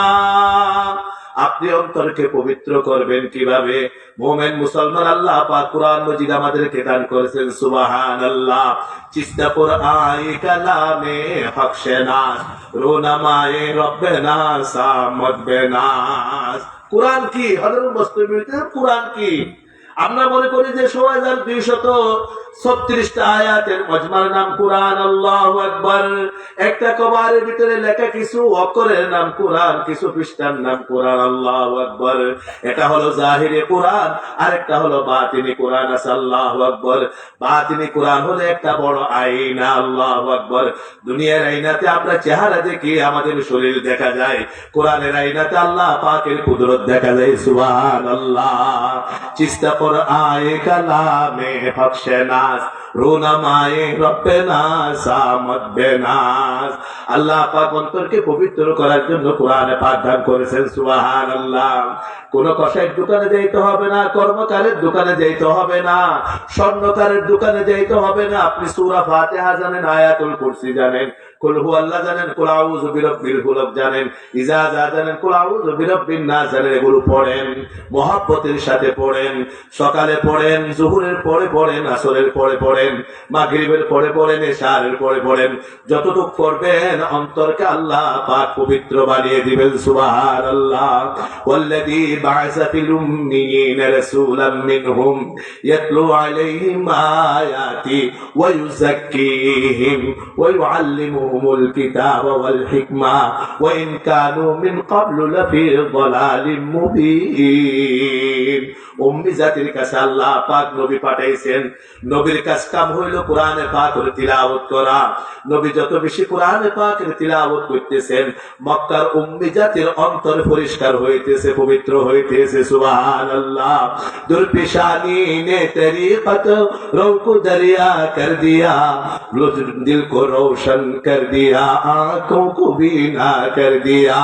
আপনি অন্তরকে পবিত্র করবেন কিভাবে? মুমিন মুসলমান আল্লাহ পাক কুরআন মজিদ আমাদেরকে দান করেছেন সুবহানাল্লাহ। চিস্তা কুরআন কালামে হক শনাস, রুনামায়ে রব্বানা সামদ বেনাস। কুরআন কি? হযরত মুসলিম কুরআন কি? আমরা মনে করি যে 6236টা আয়াতের মজমার নাম কুরআন। আল্লাহু আকবার। একটা কভারের ভিতরে লেখা কিছু অক্ষরের নাম কুরআন, কিছু পৃষ্ঠার নাম কুরআন। আল্লাহু আকবার। এটা হলো জাহিরি কুরআন, আর একটা হলো বাতিনি কুরআন। আল্লাহু আকবার। বাতিনি কুরআন হলো একটা বড় আয়না। আল্লাহু আকবার। দুনিয়ার আয়নাতে আমরা চেহারা দেখি, আমাদের শরীর দেখা যায়। কোরআনের আয়নাতে আল্লাহ পাকের কুদরত দেখা যায়। সুবহানাল্লাহ। চিস্তা কুরআন কালামে হক শনাস, রুনামায়ে রব্বানা সামদ বেনাস। আল্লাহ পাক অন্তরকে পবিত্র করার জন্য কোরআনে পাক দান করেছেন। সুবহানাল্লাহ। কোন কসাইয়ের দোকানে যাইতে হবে না, কর্মকারের দোকানে যাইতে হবে না, স্বর্ণকারের দোকানে যাইতে হবে না। আপনি সূরা ফাতিহা জানেন, আয়াতুল কুরসি জানেন, কুল হুয়াল্লাহ জানেন, কুল আউযু বিরাব্বিল ফালাক জানেন, ইজা যা জানেন, কুল আউযু বিরাব্বিন নাস জানেন। এগুলো পড়েন, মহব্বতের সাথে পড়েন। সকালে পড়েন, যোহরের পরে পড়েন, আসরের পরে পড়েন, মাগরিবের পরে পড়েন, ইশারের পরে পড়েন। যতটুকু পড়বেন অন্তরকে আল্লাহ পাক পবিত্র বানিয়ে দিবেন। সুবহানাল্লাহ। ওয়াল্লাযী বা'আসা ফিল উম্মিয়িনা রাসূলাম মিনহুম ইয়াতলু আলাইহিম আয়াতি ওয়া ইউযাক্কিহিম ওয়া ইউআল্লিমুহুমুল কিতাবা ওয়াল হিকমা ওয়া ইন কানু মিন ক্বাবলু লাফি যালালিম মুবিন। উম্মি জাতির কাছে আল্লাহ পাক নবী পাঠাইছেন। নবীর কাজ কাম হইল কোরআনে পাকের তিলাওয়াত করা। নবী যত বেশি কোরআনে পাকের তিলাওয়াত করতেছেন, মক্কার উম্মি জাতির অন্তর পরিষ্কার হইতেছে, পবিত্র হইতেছে। সুবহানাল্লাহ। দুরপেশানি ने तरीक़त रो को दरिया कर दिया, दिल को रोशन कर दिया, आंखों को बीना कर दिया।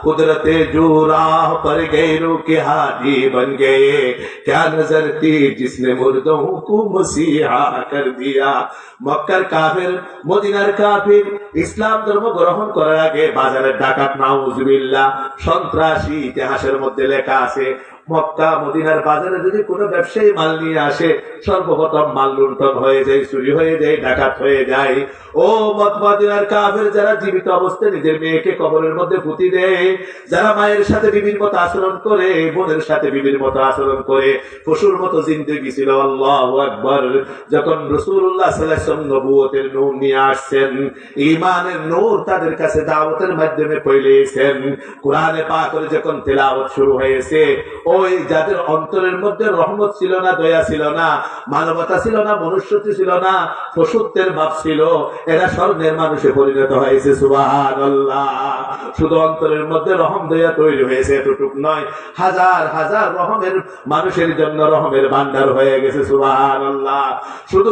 कुदरते जो राह पर गैरों के हाथी बन गए, क्या नजर थी जिसने मुर्दों को मसीहा कर दिया। মক্কার কাফের, মদিনার কাফের ইসলাম ধর্ম গ্রহণ করার আগে বাজারের ডাকাত, নাউজুবিল্লাহ, সন্ত্রাসী ইতিহাসের মধ্যে লেখা আছে। মক্কা মদিনার বাজারে যদি কোনো ব্যবসায়ী মাল নিয়ে আসে, সর্বপ্রথম মাল লুণ্ঠন হয়ে যায়, চুরি হয়ে যায়, ডাকাত হয়ে যায়। ও মদিনার কাফের যারা জীবিত অবস্থায় নিজের মেয়েকে কবরের মধ্যে পুঁতি দেয়, যারা মায়ের সাথে বিবির মতো আচরণ করে, বোনের সাথে বিবির মতো আচরণ করে, পশুর মতো জিন্দেগি ছিল। আল্লাহু আকবার। যখন রাসূলুল্লাহ সাল্লাল্লাহু আলাইহি ওয়াসাল্লাম নবুয়তের নূর নিয়ে আসছেন, ঈমানের নূর তাদের কাছে দাওয়াতের মাধ্যমে ফেলেছেন, কোরআনে পাকের যখন তেলাওয়াত শুরু হয়েছে, ওই যাদের অন্তরের মধ্যে রহমত ছিল না, দয়া ছিল না, মানবতা ছিল না, মনুষ্যত্ব ছিল না, পশুত্বের ভাব ছিল, এরা স্বর্ণের মানুষে পরিণত হয়েছে। সুবহানাল্লাহ। শুধু অন্তরের মধ্যে রহম দয়া তৈরি হয়েছে এতটুক নয়, হাজার হাজার রহমের মানুষের জন্য রহমের ভান্ডার হয়ে গেছে। সুবহানাল্লাহ। শুধু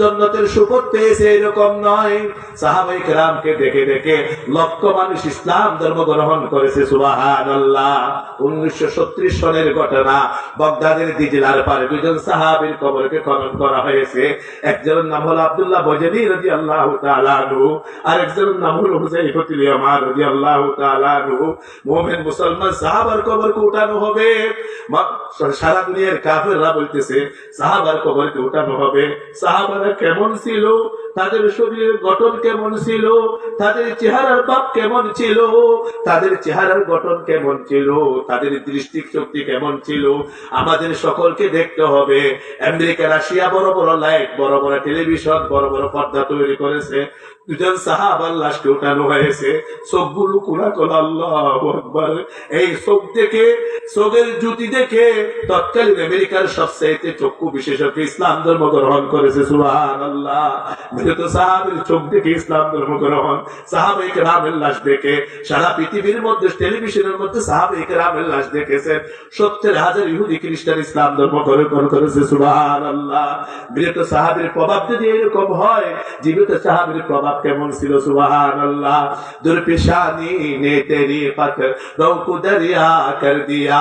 জান্নাতের সুপথ পেয়েছে এরকম নয়, সাহাবায়ে কেরামকে দেখে দেখে লক্ষ মানুষ ইসলাম ধর্ম গ্রহণ করেছে। সুবহানাল্লাহ। 1936 সনের ঘটনা, বাগদাদের দিজলার পারে দুজন সাহাবীর কবরকে খনন করা হয়েছে। একজনের নাম হলো আব্দুল্লাহ বজলি রাদিয়াল্লাহু তাআলা আনহু, আর একজনের নাম হলো হুযায়ফাতুল ইয়ামান রাদিয়াল্লাহু তাআলা আনহু। মুমিন মুসলমান সাহাবার কবরকে উঠানো হবে। সারা দুনিয়ার কাফেররা বলতেছে সাহাবার কবরকে উঠানো হবে। সাহাবারা কেমন ছিল, তাদের শরীরের গঠন কেমন ছিল, তাদের চেহারার ভাব কেমন ছিল, তাদের চেহারার গঠন কেমন ছিল, তাদের দৃষ্টি শক্তি কেমন ছিল, আমাদের সকলকে দেখতে হবে। আমেরিকা রাশিয়া বড় বড় লাইট, বড় বড় টেলিভিশন, বড় বড় পর্দা তৈরি করেছে। দুজন সাহাবার লাশকে উঠানো হয়েছে, চোখগুলো খোলা খোলা। আল্লাহু আকবার। এই চোখ দেখে, চোখের জ্যোতি দেখে তৎকালীন আমেরিকার সবচাইতে চক্ষু বিশেষজ্ঞ ইসলাম ধর্ম গ্রহণ করেছে। সুবহানাল্লাহ। মৃত সাহাবীর চোখ দেখে ইসলাম ধর্ম গ্রহণ, সাহাবায়ে কেরামের লাশ দেখে সারা পৃথিবীর মধ্যে টেলিভিশনের মধ্যে সাহাবায়ে কেরামের লাশ দেখেছেন 70,000 ইহুদি খ্রিস্টান ইসলাম ধর্ম গ্রহণ করেছে। সুবহানাল্লাহ। মৃত সাহাবীর প্রভাব যদি এরকম হয়, জীবিত সাহাবীর প্রভাব কেমন ছিল। সুবহানাল্লাহ। দুরপেশানি ने तेरी फख्र रौ को दरिया कर दिया,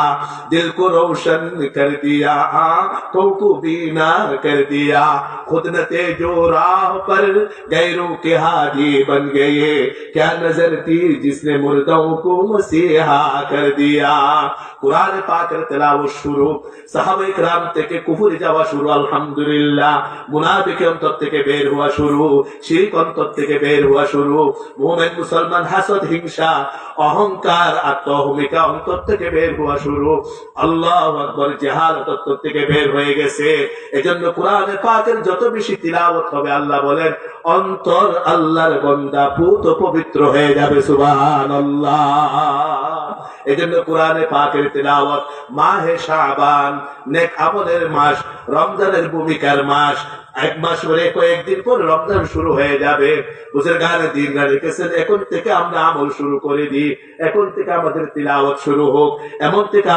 दिल को रोशन कर दिया, आंखों को बीना कर दिया, खुद न थे जो राह पर गैरों के हाजी बन गए, क्या नजर थी जिसने मुर्दों को मसीहा कर दिया। कुरान पाकेर তেলাওয়াত শুরু, সাহাবায়ে কেরাম থেকে কুফরে যাওয়া শুরু, আলহামদুলিল্লাহ। মুনাফিক অন্তর থেকে বের হওয়া শুরু, শিরক অন্তর থেকে বের হওয়া শুরু। মুমিন মুসলমান হাসদ, হিংসা, অহংকার, আত্মহমিকা অন্তর থেকে বের হওয়া শুরু। আল্লাহু আকবার। জাহালত অন্তর থেকে বের হয়ে গেছে। এজন্য কোরআনে পাকের যত বেশি তিলাওয়াত হবে, আল্লাহ বলেন অন্তর আল্লাহর বান্দা পুত পবিত্র হয়ে যাবে। সুবহানাল্লাহ। এজন্য কোরআনে পাকের তিলাওয়াত, মাহে শাবান নেক আমলের মাস, রমজানের ভূমিকার মাস। এক মাস পরে কয়েকদিন পর রমজান শুরু হয়ে যাবে। বুজুর্গানে দিন লিখেছেন এখন থেকে আমরা আমল শুরু করে দিই, এখন থেকে আমাদের তিলাওয়াত শুরু হোক, এখন থেকে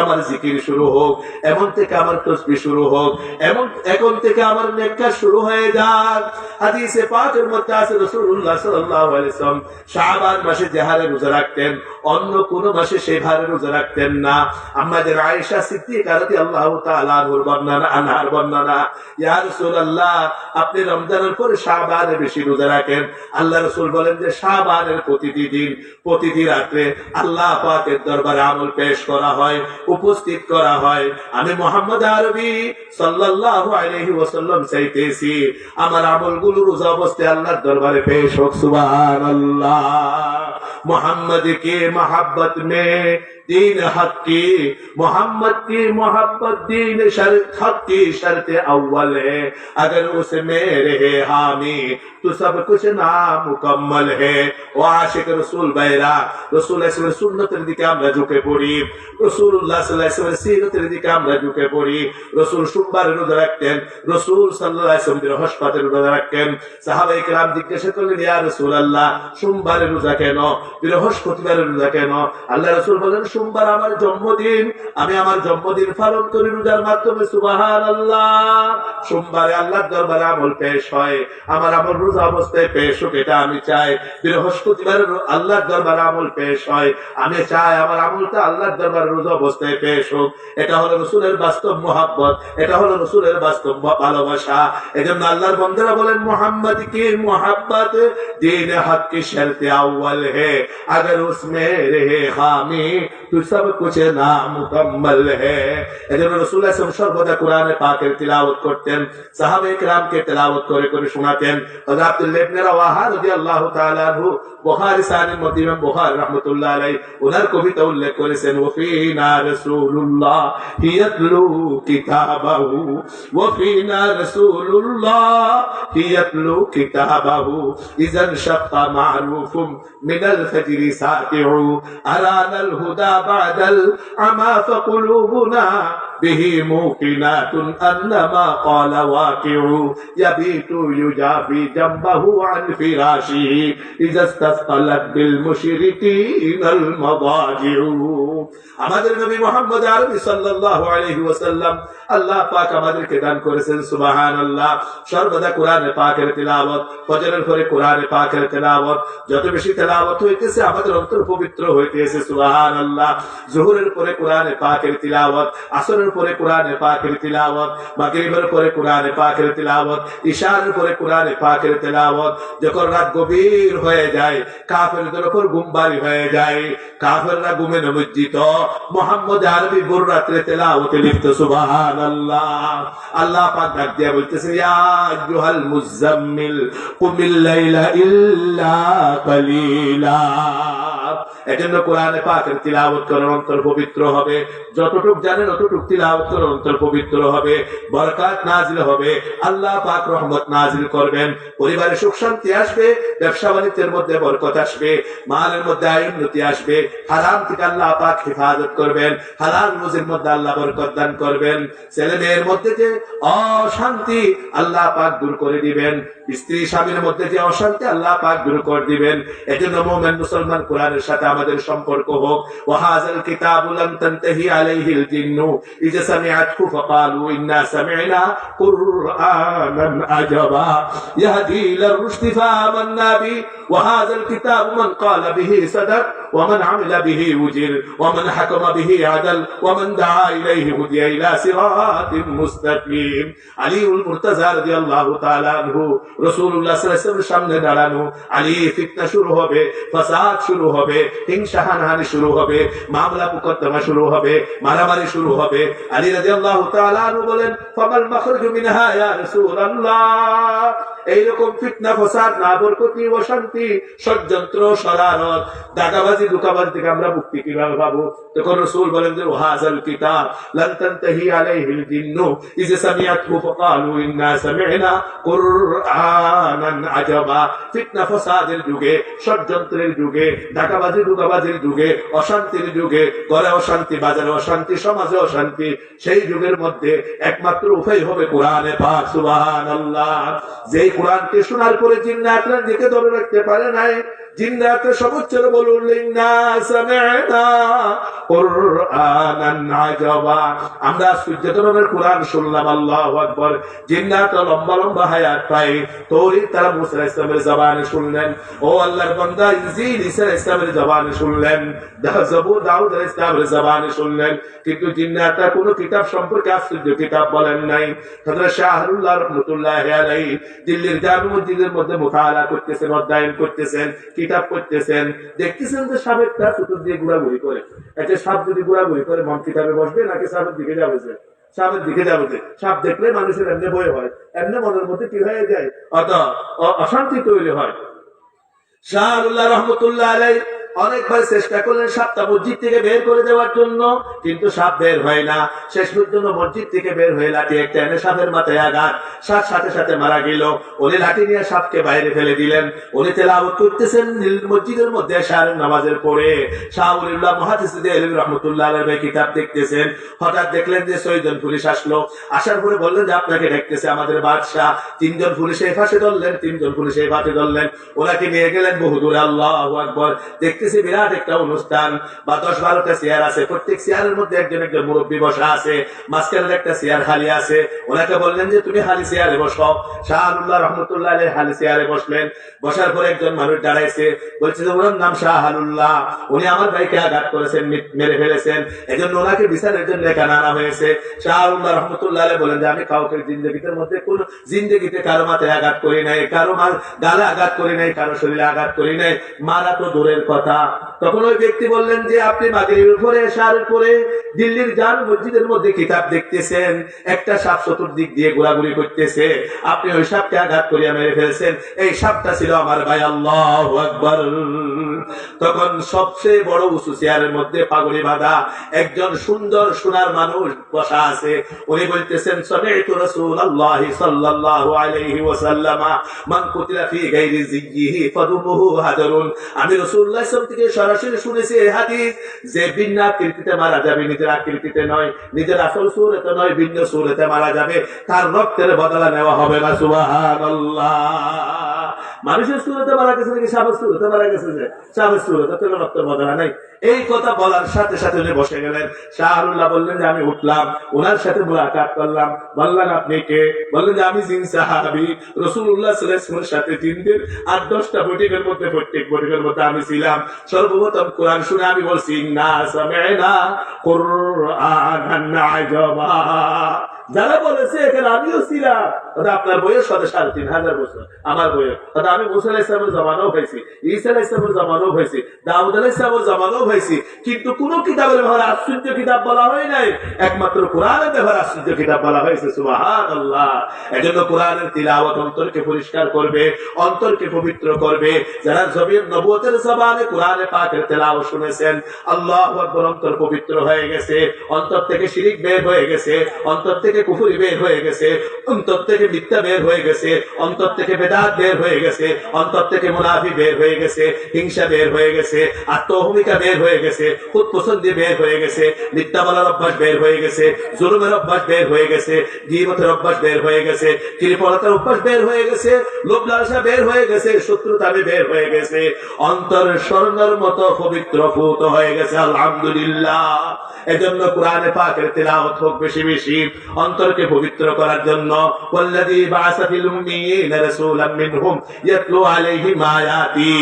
আমার জিকির শুরু হোক, এমন থেকে আমার তাসবিহ শুরু হোক, এখন থেকে আমার নেক কাজ শুরু হয়ে যাক। হাদিসে পাকের মধ্যে আছে রাসূলুল্লাহ সাল্লাল্লাহু আলাইহি ওয়াসাল্লাম শাবান মাসে যে হারে রোজা রাখতেন, অন্য কোন মাসে সেই হারে রোজা রাখতেন না। আমাদের আয়েশা সিদ্দিকা রাদিয়াল্লাহু তাআলা আনহার বর্ণনা, ইয়া রাসূলুল্লাহ আপনি রমজানের পরে শাবানে বেশি রোজা রাখেন। আল্লাহ রাসূল বলেন যে শাবানের প্রতিটি দিন, প্রতিটি রাতে আল্লাহ পাকের দরবারে আমল পেশ করা হয়, উপস্থিত করা হয়। আমি মুহাম্মদ আরবি সাল্লাল্লাহু আলাইহি ওয়াসাল্লাম চাইতেছি আমার আমলগুলো রোজা অবস্থায় আল্লাহর দরবারে পেশ হোক। সুবহানাল্লাহ। मोहम्मद की मोहब्बत में दीन हक की, मोहम्मद की मोहब्बत दीन हक की शर्त अव्वल है, अगर उसमें रहे हामी तो सब कुछ नामुकम्मल है। ও আশিক রাসূল ভাইরা, রাসূলের সুন্নতের দিকে আমরা ঝুঁকে পড়ি, রাসূলুল্লাহ সাল্লাল্লাহু আলাইহি ওয়াসাল্লামের সিরাতের দিকে আমরা ঝুঁকে পড়ি। রাসূল সোমবার রোজা রাখতেন, রাসূল সাল্লাল্লাহু আলাইহি ওয়াসাল্লাম বৃহস্পতিবার রোজা রাখতেন। সাহাবায়ে কেরাম জিজ্ঞাসা করলেন, ইয়া রাসূলুল্লাহ সোমবারে রোজা কেন, বৃহস্পতিবারে রোজা কেন? আল্লাহ রাসূল বলেন সোমবার আমার জন্মদিন, আমি আমার জন্মদিন পালন করি রোজার মাধ্যমে। সুবহানাল্লাহ। সোমবারে আল্লাহর দরবারে আমল পেশ হয়, আমার আমল রোজা অবস্থায় পেশ হোক, এটা আমি চাই। বৃহস্পতিবারে আল্লাহর দরবারে আমল পেশ হয়, আমি চাই আমার আমলটা আল্লাহর দরবারে রোজা অবস্থায় পেশ হোক। এটা হলো রাসূলের বাস্তব মুহাব্বত, এটা হলো রাসূলের বাস্তব ভালোবাসা। এজন্য আল্লাহর বান্দারা বলেন মুহাম্মদ কি মুহাব্বত दीन हक की शर्त अव्वल है, अगर उसमें रहे खामी तू सब कुछ नामुकम्मल है। এজন্য রাসূলুল্লাহ সাল্লাল্লাহু আলাইহি ওয়াসাল্লাম সর্বদা কোরআনে পাকের তিলাওয়াত করতেন, সাহাবায়ে কেরামকে তেলাওয়াত করে করে শোনাতেন। হযরত আব্দুল্লাহ ইবনে রাওয়াহা রাদিয়াল্লাহু তাআলা আনহু বুখারী সাহিহ মধ্যে ইমাম বুখারী রাহমাতুল্লাহ আলাইহি ওনার কবিতা উল্লেখ করেছেন, ওয়াফিনা রাসূলুল্লাহ ইয়াতলু কিতাবাহু, ওয়াফিনা রাসূলুল্লাহ ইয়াতলু কিতাবাহু, ইযান শাক্কা মা'রুফুম মিনাল ফাজরি সাতিউ, আরানাল হুদা বা'দাল আমা ফাকুলুবুনা বিহি মুকিনাতুন আন্নামা ক্বালা ওয়াকিউ, ইয়াবিতু ইউজাফি জামবাহু আন ফিরাশিহি ইযা ইসতাসকালাত বিল মুশরিকিনাল মাদাজিউ। আমাদের নবী মুহাম্মদ আরবি সাল্লাল্লাহু আলাইহি ওয়াসাল্লাম আল্লাহ পাক আমাদেরকে দান করেছেন সুবহানাল্লাহ সর্বদা কোরআনে পাকের তিলাওয়াত। ফজরের পরে কোরআনে পাকের তিলাওয়াত, যত বেশি তিলাওয়াত হইতেছে আমাদের অন্তর পবিত্র হইতেছে সুবহানাল্লাহ। যোহরের পরে কোরআনে পাকের তিলাওয়াত, আসরের পরে কোরআনে পাকের তিলাওয়াত, মাগরিবের পরে কোরআনে পাকের তিলাওয়াত, ইশারের পরে কোরআনে পাকের তিলাওয়াত। যখন রাত গভীর হয়ে যায়, কাফেরদের উপর ঘুম ভারী হয়ে যায়, কাফেররা ঘুমে নিমজ্জিত, মুহাম্মদ আরবি ভোর রাত্রে তেলাওয়াতে লিপ্ত সুবহানাল্লাহ। আল্লাহ পাক ডাক দিয়া বলতেছে, ইয়া আইয়ুহাল মুযাম্মিল কুমিল লাইলা ইল্লা কালিলা। এজন্য কোরআনে পাকের তিলাওয়াত করার অন্তর পবিত্র হবে, যতটুক জানেন ততটুক তিলাওয়াত করার অন্তর পবিত্র হবে, বরকত নাজিল হবে, আল্লাহ পাক রহমত নাজিল করবেন, পরিবারে সুখ শান্তি আসবে, ব্যবসা বাণিজ্যের মধ্যে বরকত আসবে, মালের মধ্যে উন্নতি আসবে, হারাম থেকে আল্লাহ পাক হেফাজত করবেন, হালাল রুজির মধ্যে আল্লাহ বরকত দান করবেন, ছেলে মেয়ের মধ্যে যে অশান্তি আল্লাহ পাক দূর করে দিবেন, স্ত্রী স্বামীর মধ্যে যে অশান্তি আল্লাহ পাক দূর করে দিবেন। এজন্য মুমিন মুসলমান কোরআনের সাথে আমাদের সম্পর্ক হোক। ওয়াহাযাল কিতাবু লাম তানতাহি আলাইহিল জিন্নু ইযা সামিআতহু ফাকালু ইন্না সামি'না কুরআনান আজাবা ইয়াহদি ইলার রুশদি ফাআমান্না বি ওয়াহাযাল কিতাবু মান ক্বালা বিহি সাদাক ওয়া মান আমিলা বিহি উজির ওয়া মান হাকামা বিহি আদাল ওয়া মান দাআ ইলাইহি হুদিয়া ইলা সিরাতিন মুস্তাকিম। আলীউল মুরতাজা রাদিয়াল্লাহু তাআলা আনহু রাসূলুল্লাহ সাল্লাল্লাহু আলাইহি ওয়াসাল্লামের সামনে দাঁড়ানো, আলী ফিতনা শুরু হবে, ফাসাদ শুরু হবে, হিংসা হানাহানি শুরু হবে, মামলা মুকদ্দমা শুরু হবে, মারামারি শুরু হবে। আলী রাদিয়াল্লাহু তাআলা আনহু বলেন, ফামাল মাখরুজু মিনহা ইয়া রাসূলুল্লাহ। এইরকম ফিতনা ফাসাদ না বরকতি অশান্তি ষড়যন্ত্র শরারত দাগাবাজি দুকাবাজি থেকে আমরা মুক্তি কিভাবে পাবো? তখন রাসূল বলেন যে ওয়াহাযাল কিতাব লান তানতাহি আলাইহিল জিন্নু ইযা সামিআতহু ফাকালু ইন্না সামি'না কুরআনান আজাবা। ফিতনা ফাসাদের যুগে, ষড়যন্ত্রের যুগে, দাগাবাজি দুকাবাজির যুগে, অশান্তির যুগে, ঘরে অশান্তি, বাজারে অশান্তি, সমাজে অশান্তি, সেই যুগের মধ্যে একমাত্র উপায় হবে কোরআনে পাক সুবহানাল্লাহ। যেই কোরআনকে শোনার পরে জিন্নাতরা দিকে ধরে রাখতে পারে নাই, জিন্নাতে সর্বোচ্চ বলুন ইন্না সামি'না কুরআনান আজাবা। আমরা সূর্য ধরনের কোরআন শুনলাম, আল্লাহু আকবার। জিন্নাত লম্বা লম্বা হায়াত পায়, তৌরাত তারা মুসা আলাইহিস সালামের জবানে শুনলেন, ও আল্লাহর বান্দা ইনজিল ঈসা আলাইহিস সালামের জবানে শুনলেন, জাবুর দাউদ আলাইহিস সালামের জবানে শুনলেন, কিন্তু জিন্নাতরা কোনো কিতাব সম্পর্কে আশ্চর্য কিতাব বলেন নাই। হযরত শাহরুল্লাহ রাহমাতুল্লাহি আলাইহি দিল্লির জামে মসজিদের মধ্যে মুতাআলা করতেছেন, অধ্যয়ন করতেছেন, কিতাব পড়তেছেন, দেখতেছেন যে সাপেরটা চতুর দিয়ে ঘোরাঘুরি করে। একটা সাপ যদি ঘোরাঘুরি করে, মন কিতাবে বসবে নাকি সাপের দিকে যাবে? সাপের দিকে যাবে। সাপ দেখলে মানুষের এমনি ভয় হয়, এমনি মনের মধ্যে কি হয়ে যায়, অশান্তি তৈরি হয়। শাহরুল্লাহ রহমতুল্লাহ আলাইহি অনেকবার চেষ্টা করলেন সাপটা মসজিদ থেকে বের করে দেওয়ার জন্য, কিন্তু সাপ বের হয় না। শেষ পর্যন্ত মসজিদ থেকে বের হয়ে লাঠি একটা এনে সাপের মাথায় আঘাত, সাপ সাথে সাথে মারা গেল। উনি লাঠি নিয়ে সাপকে বাইরে ফেলে দিলেন। উনি তেলাওয়াত করতেছেন মসজিদের মধ্যে শাহের নামাজের পরে। শাহ ওলিউল্লাহ মুহাদ্দিস রহমতুল্লাহ আলাইহি কিতাব দেখতেছেন, হঠাৎ দেখলেন যে 6 জন পুলিশ আসলো। আসার পরে বললেন যে আপনাকে দেখতেছে আমাদের বাদশাহ। 3 জন পুলিশ এই পাশে ধরলেন, 3 জন পুলিশ এই পাশে ধরলেন, ওনাকে নিয়ে গেলেন বহুদূরে। আল্লাহু আকবার। দেখতেছি বিরাট একটা অনুষ্ঠান, বা 10-12টা চেয়ার আছে, প্রত্যেক চেয়ারের মধ্যে একজন একজন মুরব্বী বসা আছে, মাঝখানে একটা চেয়ার খালি আছে। ওনাকে বললেন যে তুমি খালি চেয়ারে বসো। শাহরুল্লাহ রহমতুল্লাহ আলাইহি খালি চেয়ারে বসলেন। বসার পরে একজন মানুষ দাঁড়াইছে, বলছে যে ওনার নাম শাহরুল্লাহ, উনি আমার ভাইকে আঘাত করেছেন, মেরে ফেলেছেন, এজন্য ওনাকে বিচারের জন্য এখানে আনা হয়েছে। শাহরুল্লাহ রহমতুল্লাহ আলাইহি বলেন যে আমি কাউকে জিন্দেগির মধ্যে কোন জিন্দেগিতে কারো মাথায় আঘাত করি নাই, কারো গালে আঘাত করি নাই, কারো শরীরে আঘাত করি নাই, মারা তো দূরের কথা, কথা। তখন ওই ব্যক্তি বললেন যে আপনি মাগরিবের পরে এশারের পরে দিল্লির জাল মসজিদের মধ্যে কিতাব দেখতেছেন, একটা সাপ চতুর্দিক দিয়ে ঘোরাঘুরি করতেছে, আপনি ওই সাপকে আঘাত করিয়া মেরে ফেলছেন। এই সাপটা ছিল আমার ভাই। আল্লাহু আকবার। তখন সবচেয়ে বড় উঁচু চেয়ারের মধ্যে পাগড়ি বাঁধা একজন সুন্দর সোনার মানুষ বসা আছে। উনি বলতেছেন সামি'তু রাসূলুল্লাহি সাল্লাল্লাহু আলাইহি ওয়াসাল্লাম মান কুতিলা ফি গায়রি যিহি ফাদুমুহু হাজারুন। আমি রাসূলুল্লাহ সাল্লাল্লাহু আলাইহি ওয়াসাল্লাম থেকে সরাসরি শুনেছি এই হাদিস যে ভিন্ন আকৃতিতে মারা যাবে, নিজের আকৃতিতে নয়, নিজের আসল সূরতে নয়, ভিন্ন সূরতে মারা যাবে, তার রক্তের বদলা নেওয়া হবে না। সুবহানাল্লাহ। মানুষের সূরতে মারা গেছে নাকি সাপের সূরতে মারা গেছে? যে সাপের সূরতে তো রক্তের বদলা নাই। এই কথা বলার সাথে সাথে উনি বসে গেলেন। শাহরুল্লাহ বললেন যে আমি উঠলাম, ওনার সাথে মুলাকাত করলাম। বললেন আপনি কে? বললেন যে আমি জিন সাহাবী, রাসূলুল্লাহ সাল্লাল্লাহু আলাইহি ওয়াসাল্লামের সাথে 3 দিন 8-10টা বৈঠকের মধ্যে, প্রত্যেক বৈঠকের মধ্যে আমি ছিলাম। সর্বপ্রথম কোরআন শুনে আমি বলছি ইন্না সামি'না কুরআনান আজাবা। যারা বলেছে এখানে আমিও ছিলাম, আপনার বয়স 3500 বছর, আমার বয়স আমি মুসা আলাইহিস সালামের জামানাও হয়েছি, ঈসা আলাইহিস সালামের জামানাও হয়েছি, দাউদ আলাইহিস সালামের জামানাও হয়েছি, কিন্তু কোন কিতাবের ব্যাপারে আশ্চর্য কিতাব বলা হয় নাই, একমাত্র কোরআনের ব্যাপারে আশ্চর্য কিতাব বলা হয়েছে। সুবহানাল্লাহ। এজন্য কোরআনের তিলাওয়াত অন্তরকে পরিষ্কার করবে, অন্তরকে পবিত্র করবে। যারা জমির নবুয়তের জবানে কোরআনে পাকের তেলাওয়াত শুনেছেন, আল্লাহু আকবার, অন্তর পবিত্র হয়ে গেছে, অন্তর থেকে শিরিক বের হয়ে গেছে, অন্তর থেকে কুফরি বের হয়ে গেছে, অন্তর থেকে মিথ্যা বের হয়ে গেছে, অন্তর থেকে বেদাত বের হয়ে গেছে, অন্তর থেকে মুনাফিক বের হয়ে গেছে, হিংসা বের হয়ে গেছে, আত্মঅহমিকা বের হয়ে গেছে, খুদ পছন্দ বের হয়ে গেছে, মিথ্যা বলার অভ্যাস বের হয়ে গেছে, জুলুমের অভ্যাস বের হয়ে গেছে, গীবতের অভ্যাস বের হয়ে গেছে, কৃপণতার অভ্যাস বের হয়ে গেছে, লোভ লালসা বের হয়ে গেছে, শত্রুতা বের হয়ে গেছে, অন্তর স্বর্ণের মতো পবিত্র ফুত হয়ে গেছে। আলহামদুলিল্লাহ। এজন্য কোরআনে পাকের তেলাওয়াত হোক বেশি বেশি, অন্তরকে পবিত্র করার জন্য। ওয়াল্লাযী বা'আসা ফিল উম্মিয়িনা রাসূলাম মিনহুম ইয়াতলু আলাইহিম আয়াতি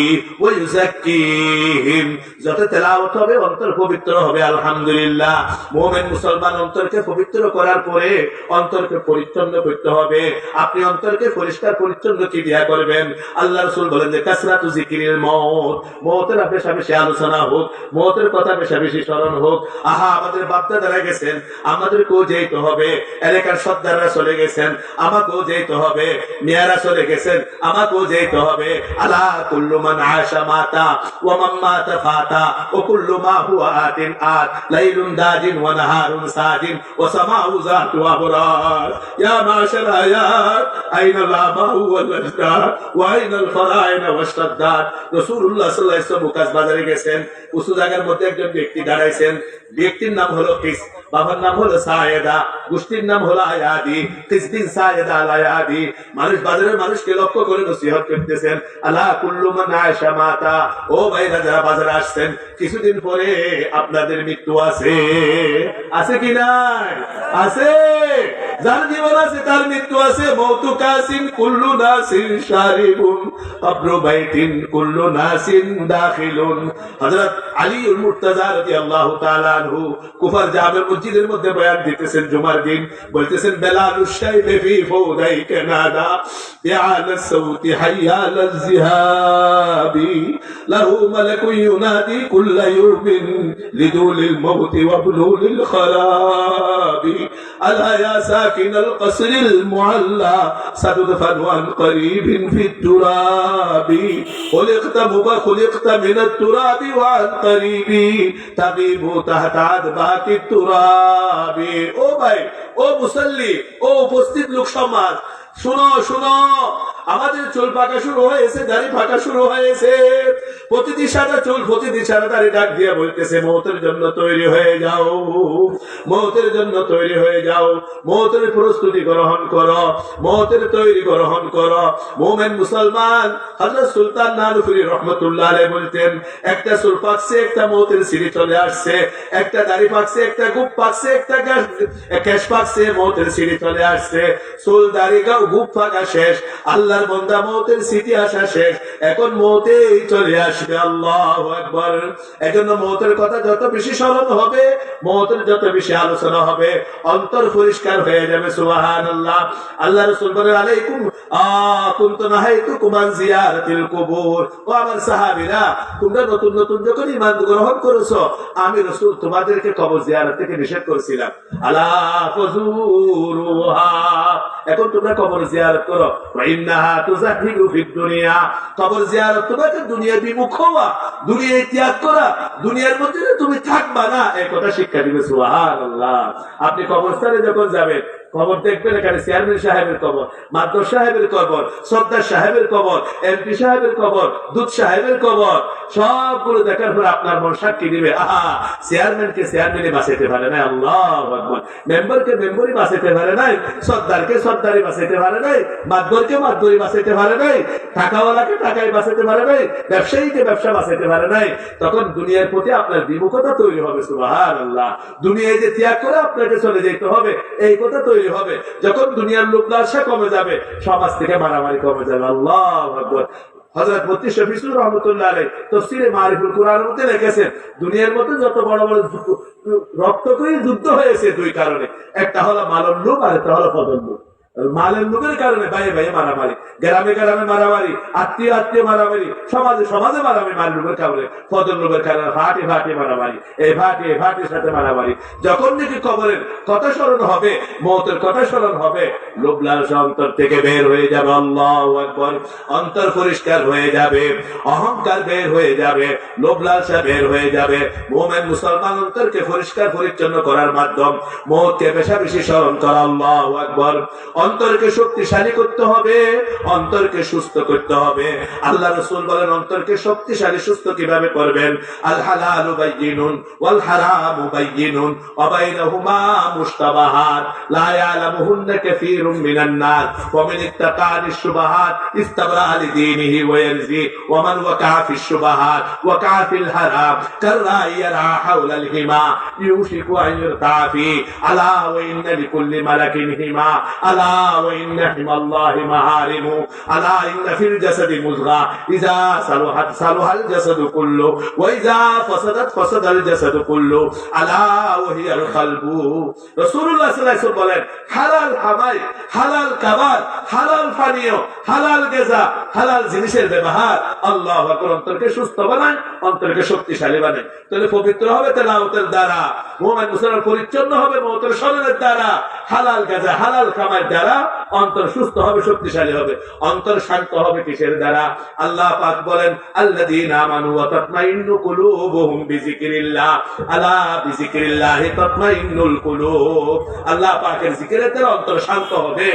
ওয়া ইউযাক্কিহিম। যত তেলাওয়াত হবে অন্তর পবিত্র হবে। আলহামদুলিল্লাহ। মুমিন মুসলমান অন্তরকে পবিত্র করার পরে অন্তরকে পরিচ্ছন্ন করতে হবে। আপনি অন্তরকে পরিষ্কার পরিচ্ছন্ন কি দিয়া করবেন? আল্লাহ রাসূল বলেন যে কাসরাতু যিকরিল মউত, মউতের বেশি বেশি আলোচনা হোক, মউতের কথা বেশি বেশি স্মরণ হোক। আহা, আমাদের বাপ-দাদারা গেছেন, আমাদেরকেও যেতে হবে। এলাকার সর্দাররা চলে গেছেন, আমাকেও যেতে হবে। মেয়েরা চলে গেছেন, আমাকেও যেতে হবে। আলা কুল্লু মান আশা মাতা ওয়া মান মাতা ফাতা ওয়া কুল্লু মা হুয়া আতিন আত, লাইলুন দাজিন ওয়া নাহারুন সাজিন ওয়া সামাউ যাতু আবরার। ইয়া মাশাল আয়াত আইনাল আবাউ ওয়াল আজদাদ ওয়া আইনাল ফারাইন ওয়াশতাদ্দাদ। রাসূলুল্লাহ সাল্লাল্লাহু আলাইহি ওয়াসাল্লাম মুকাস বাজারে গেছেন, উঁচু জায়গার মধ্যে একজন ব্যক্তি দাঁড়াইছেন। ব্যক্তির নাম হলো কিস, বাবার নাম হলো সায়েদা, গোষ্ঠীর নাম হলো আয়াদি। কিসদিন সায়েদা আল আয়াদি। মানুষ বাজারের মানুষকে লক্ষ্য করে নসিহত করতেছেন, আলা কুল্লু মান আশা মাতা। ও ভাইরা যারা বাজারে আসছেন, কিছুদিন পরে আপনাদের মৃত্যু আছে। আছে কি নাই? আছে। যার জীবন আছে তার মৃত্যু আছে। মৌতু কাসিন কুল্লু নাসিন শারিবুন কবরু বাইতিন কুল্লু নাসিন দাখিলুন। হযরত আলীউল মুর্তাজা রাদিয়াল্লাহু তাআলা আনহু কুফার জামে মসজিদের মধ্যে বয়ান দিতেছেন জুমার দিন। বলতেছেন বেলালুশ শাইবে ফি ফৌদাই কানাদা বিআলা সাউতি হাইয়ালাল জিহাবি লাহু মালাকুন ইউনাদি কুল্লা ইউমিন লিদুলিল মাউতি ওয়া বুলুলিল খারাবি আলা ইয়া সাকিনাল কসরিল মুআল্লা সাতুদফানু আন করিবিন ফিত তুরাবি খুলিকতা মিনাত তুরাবি ওয়া আন করিবি তাগিবু তাহতা আদবাতি তুরাবি। ও ভাই, ও মুসল্লি, ও উপস্থিত লোক সমাজ, শুনো শুনো, আমাদের চুল পাকা শুরু হয়েছে, দাড়ি পাকা শুরু হয়েছে। প্রতিটি সাদা চুল, প্রতিটি সাদা দাড়ি ডাক দিয়ে বলতেছে মওতের জন্য তৈরি হয়ে যাও, মওতের জন্য তৈরি হয়ে যাও, মওতের প্রস্তুতি গ্রহণ করো, মওতের তৈরি গ্রহণ করো। মুমিন মুসলমান হযরত সুলতান নানুফরি রহমাতুল্লাহ আলাইহি বলতেন, একটা চুল পাকছে, একটা মওতের সিঁড়ি চলে আসছে, একটা দাড়ি পাকছে, একটা গুপ পাকছে, একটা কেশ পাকছে, মওতের সিঁড়ি চলে আসছে। চুল দাড়ি গুপ পাকা শেষ, আল্লাহ আল্লাহর বান্দা মওতের স্মৃতি আসা শেষ, এখন মওতেই চলে আসবে। আল্লাহু আকবার। এজন্য মওতের কথা যত বেশি স্মরণ হবে, মওতের যত বেশি আলোচনা হবে, অন্তর পরিষ্কার হয়ে যাবে। সুবহানাল্লাহ। আল্লাহ রাসূল বলেন আলাইকুম কুনতু নাহাইতুকুম আন জিয়ারাতিল কুবুর। ও আমার সাহাবীরা, তোমরা নতুন নতুন যখন ঈমান গ্রহণ করেছো, আমি রাসূল তোমাদেরকে কবর জিয়ারত থেকে নিষেধ করেছিলাম। আলা ফাজুরুহা, এখন তোমরা কবর জিয়ারত করো। ওয়া ইন্নাহা তুযাহিদু ফিদ দুনিয়া, কবর জিয়ারত তোমাকে দুনিয়া বিমুখ হওয়া, দুনিয়া ত্যাগ করা, দুনিয়ার মধ্যে তুমি থাকবা না, এই কথা শিক্ষা দিবে। সুবহানাল্লাহ। আপনি কবরস্থানে যখন যাবেন, কবর দেখবেন, এখানে চেয়ারম্যান সাহেবের কবর, মাদ্রাস সাহেবের কবর, সর্দার সাহেবের কবর, এমপি সাহেবের কবর, দুধ সাহেবের কবর, সবগুলো দেখার পর আপনার মন সাক্ষী দিবে, আহা, চেয়ারম্যানকে চেয়ারম্যানই বাঁচাইতে পারে নাই, আল্লাহু আকবার, মেম্বারকে মেম্বারই বাঁচাইতে পারে নাই, সর্দারকে সর্দারই বাঁচাইতে পারে নাই, মাদবরকে মাদবরই বাঁচাইতে পারে নাই, টাকাওয়ালাকে টাকাই বাঁচাইতে পারে নাই, ব্যবসায়ীকে ব্যবসা বাঁচাইতে পারে নাই। তখন দুনিয়ার প্রতি আপনার বিমুখতা তৈরি হবে। সুবহানাল্লাহ। দুনিয়ায় যে ত্যাগ করে আপনাকে চলে যেতে হবে, এই কথা তৈরি হবে। যখন দুনিয়ার লোভ লালসা কমে যাবে, সমাজ থেকে মারামারি কমে যাবে। আল্লাহু আকবার। হযরত মুফতি শফিউর রহমাতুল্লাহ আলাইহি তাফসীরে মারিফুল কুরআনের মধ্যে লিখেছেন, দুনিয়ার মধ্যে যত বড় বড় রক্তক্ষয়ী যুদ্ধ হয়েছে দুই কারণে, একটা হলো মালের লোভ আর একটা হলো পদের লোভ। মালের লোভের কারণে ভাইয়ে ভাইয়ে মারামারি, গ্রামে গ্রামে মারামারি, আত্মীয় আত্মীয় মারামারি, সমাজে সমাজে মারামারি, মালের লোভের কারণে, পদের লোভের কারণে ফাটে ফাটে মারামারি, এই ফাটে ফাটের সাথে মারামারি। যখন নাকি কবরের কথা স্মরণ হবে, মওতের কথা স্মরণ হবে, লোভ লালসা অন্তর থেকে বের হয়ে যাবে। আল্লাহু আকবার। অন্তর পরিষ্কার হয়ে যাবে, অহংকার বের হয়ে যাবে, লোভ লালসা বের হয়ে যাবে। মুমিন মুসলমান অন্তরকে পরিষ্কার পরিচ্ছন্ন করার মাধ্যম মওতকে বেশি বেশি স্মরণ করা। আল্লাহু আকবার। অন্তরকে শক্তিশালী করতে হবে, অন্তরকে সুস্থ করতে হবে। আল্লাহ রাসূল বলেন অন্তরকে শক্তিশালী সুস্থ কিভাবে করবেন? আল হালালু বাইয়িনুন ওয়াল হারামু বাইয়িনুন ওয়া বাইনাহুমা মুশতাবাহাত লা ইয়ালামুহুন্না কাসীরুম মিনান নাস ওয়া মান ইত্তাকা আশ-শুবহাত ইস্তাবরা লিদীনিহি ওয়া ইয়ারজি ওয়া মান ওয়াকা ফিশ-শুবহাত ওয়াকা ফিল হারাম কাররাইয়া হাওলাল হিমা ইউশিকু আন ইরতাফি আলা ওয়া ইন্না লিকুল্লি মালাকিন হিমা আলা وإن حمى الله محارم ألا إن في الجسد مضغة إذا صلحت صلح الجسد كله وإذا فسدت فسد الجسد كله ألا وهي القلب। রাসূলুল্লাহ সাল্লাল্লাহু আলাইহি ওয়াসাল্লাম বলেন, হালাল খাবার, হালাল খাবার, হালাল পানীয়, হালাল গিজা, হালাল জিনিসের ব্যবহার আল্লাহু আকবার অন্তরকে সুস্থ বানায়, অন্তরকে শক্তিশালী বানায়। তাহলে পবিত্র হবে তেলাওয়াতের দ্বারা, মুমিন মুসলমান পরিচ্ছন্ন হবে মওতের স্মরণের দ্বারা, হালাল গিজা হালাল খাবার দ্বারা অন্তর সুস্থ হবে, শক্তিশালী হবে। অন্তর শান্ত হবে কিসের দ্বারা? আল্লাহ পাক বলেন আল্লাযীনা আমানু ওয়া তাতমাইন্নু কুলুবুহুম বিযিকরিল্লাহ আলা বিযিকরিল্লাহি তাতমাইন্নুল কুলুব। আল্লাহ পাকের জিকিরের দ্বারা অন্তর শান্ত হবে।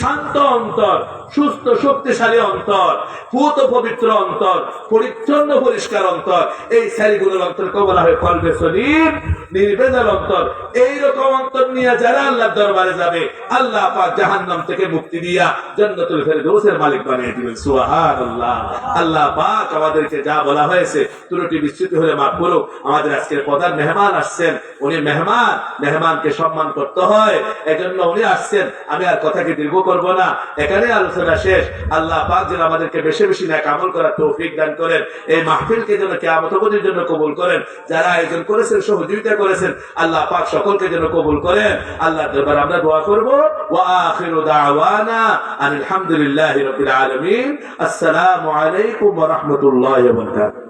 শান্ত অন্তর, সুস্থ শক্তিশালী অন্তর, পুত পবিত্র অন্তর, পরিচ্ছন্ন পরিষ্কার অন্তর, এই চারিগুলোর অন্তরকে বলা হয় কলবে সলিম, নির্ভেজাল অন্তর। এইরকম অন্তর নিয়ে যারা আল্লাহর দরবারে যাবে, আল্লাহ পাক জাহান্নাম থেকে মুক্তি দিয়া জান্নাতুল ফেরদৌসের মালিক বানিয়ে দিবেন। সুবহানাল্লাহ। আল্লাহ পাক আমাদেরকে যা বলা হয়েছে ত্রুটি বিচ্যুতি হলে মাফ করুক। আমাদের আজকের প্রধান মেহমান আসছেন, উনি মেহমান, মেহমানকে সম্মান করতে হয়, এজন্য উনি আসছেন। আমি আর কথাকে দীর্ঘ করব না, এখানে আলোচনা শেষ। আল্লাহ পাক যেন আমাদেরকে বেশি বেশি নেক আমল করার তৌফিক দান করেন, এই মাহফিলকে যেন কিয়ামত পর্যন্ত জন্য কবুল করেন, যারা আয়োজন করেছেন, সহযোগিতা করেছেন, আল্লাহ পাক সকলকে যেন কবুল করেন। আল্লাহর দরবারে আমরা দোয়া করব। ওয়া আখিরু দাওয়ানা আনিল হামদুলিল্লাহি রাব্বিল আলামিন। আসসালামু আলাইকুম ওয়া রাহমাতুল্লাহি ওয়া বারাকাতুহু।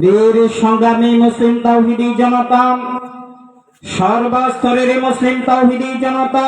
বীর সংগ্রামী মুসলিম তাওহীদি জনতা, সর্বস্তরের মুসলিম তাওহীদি জনতা,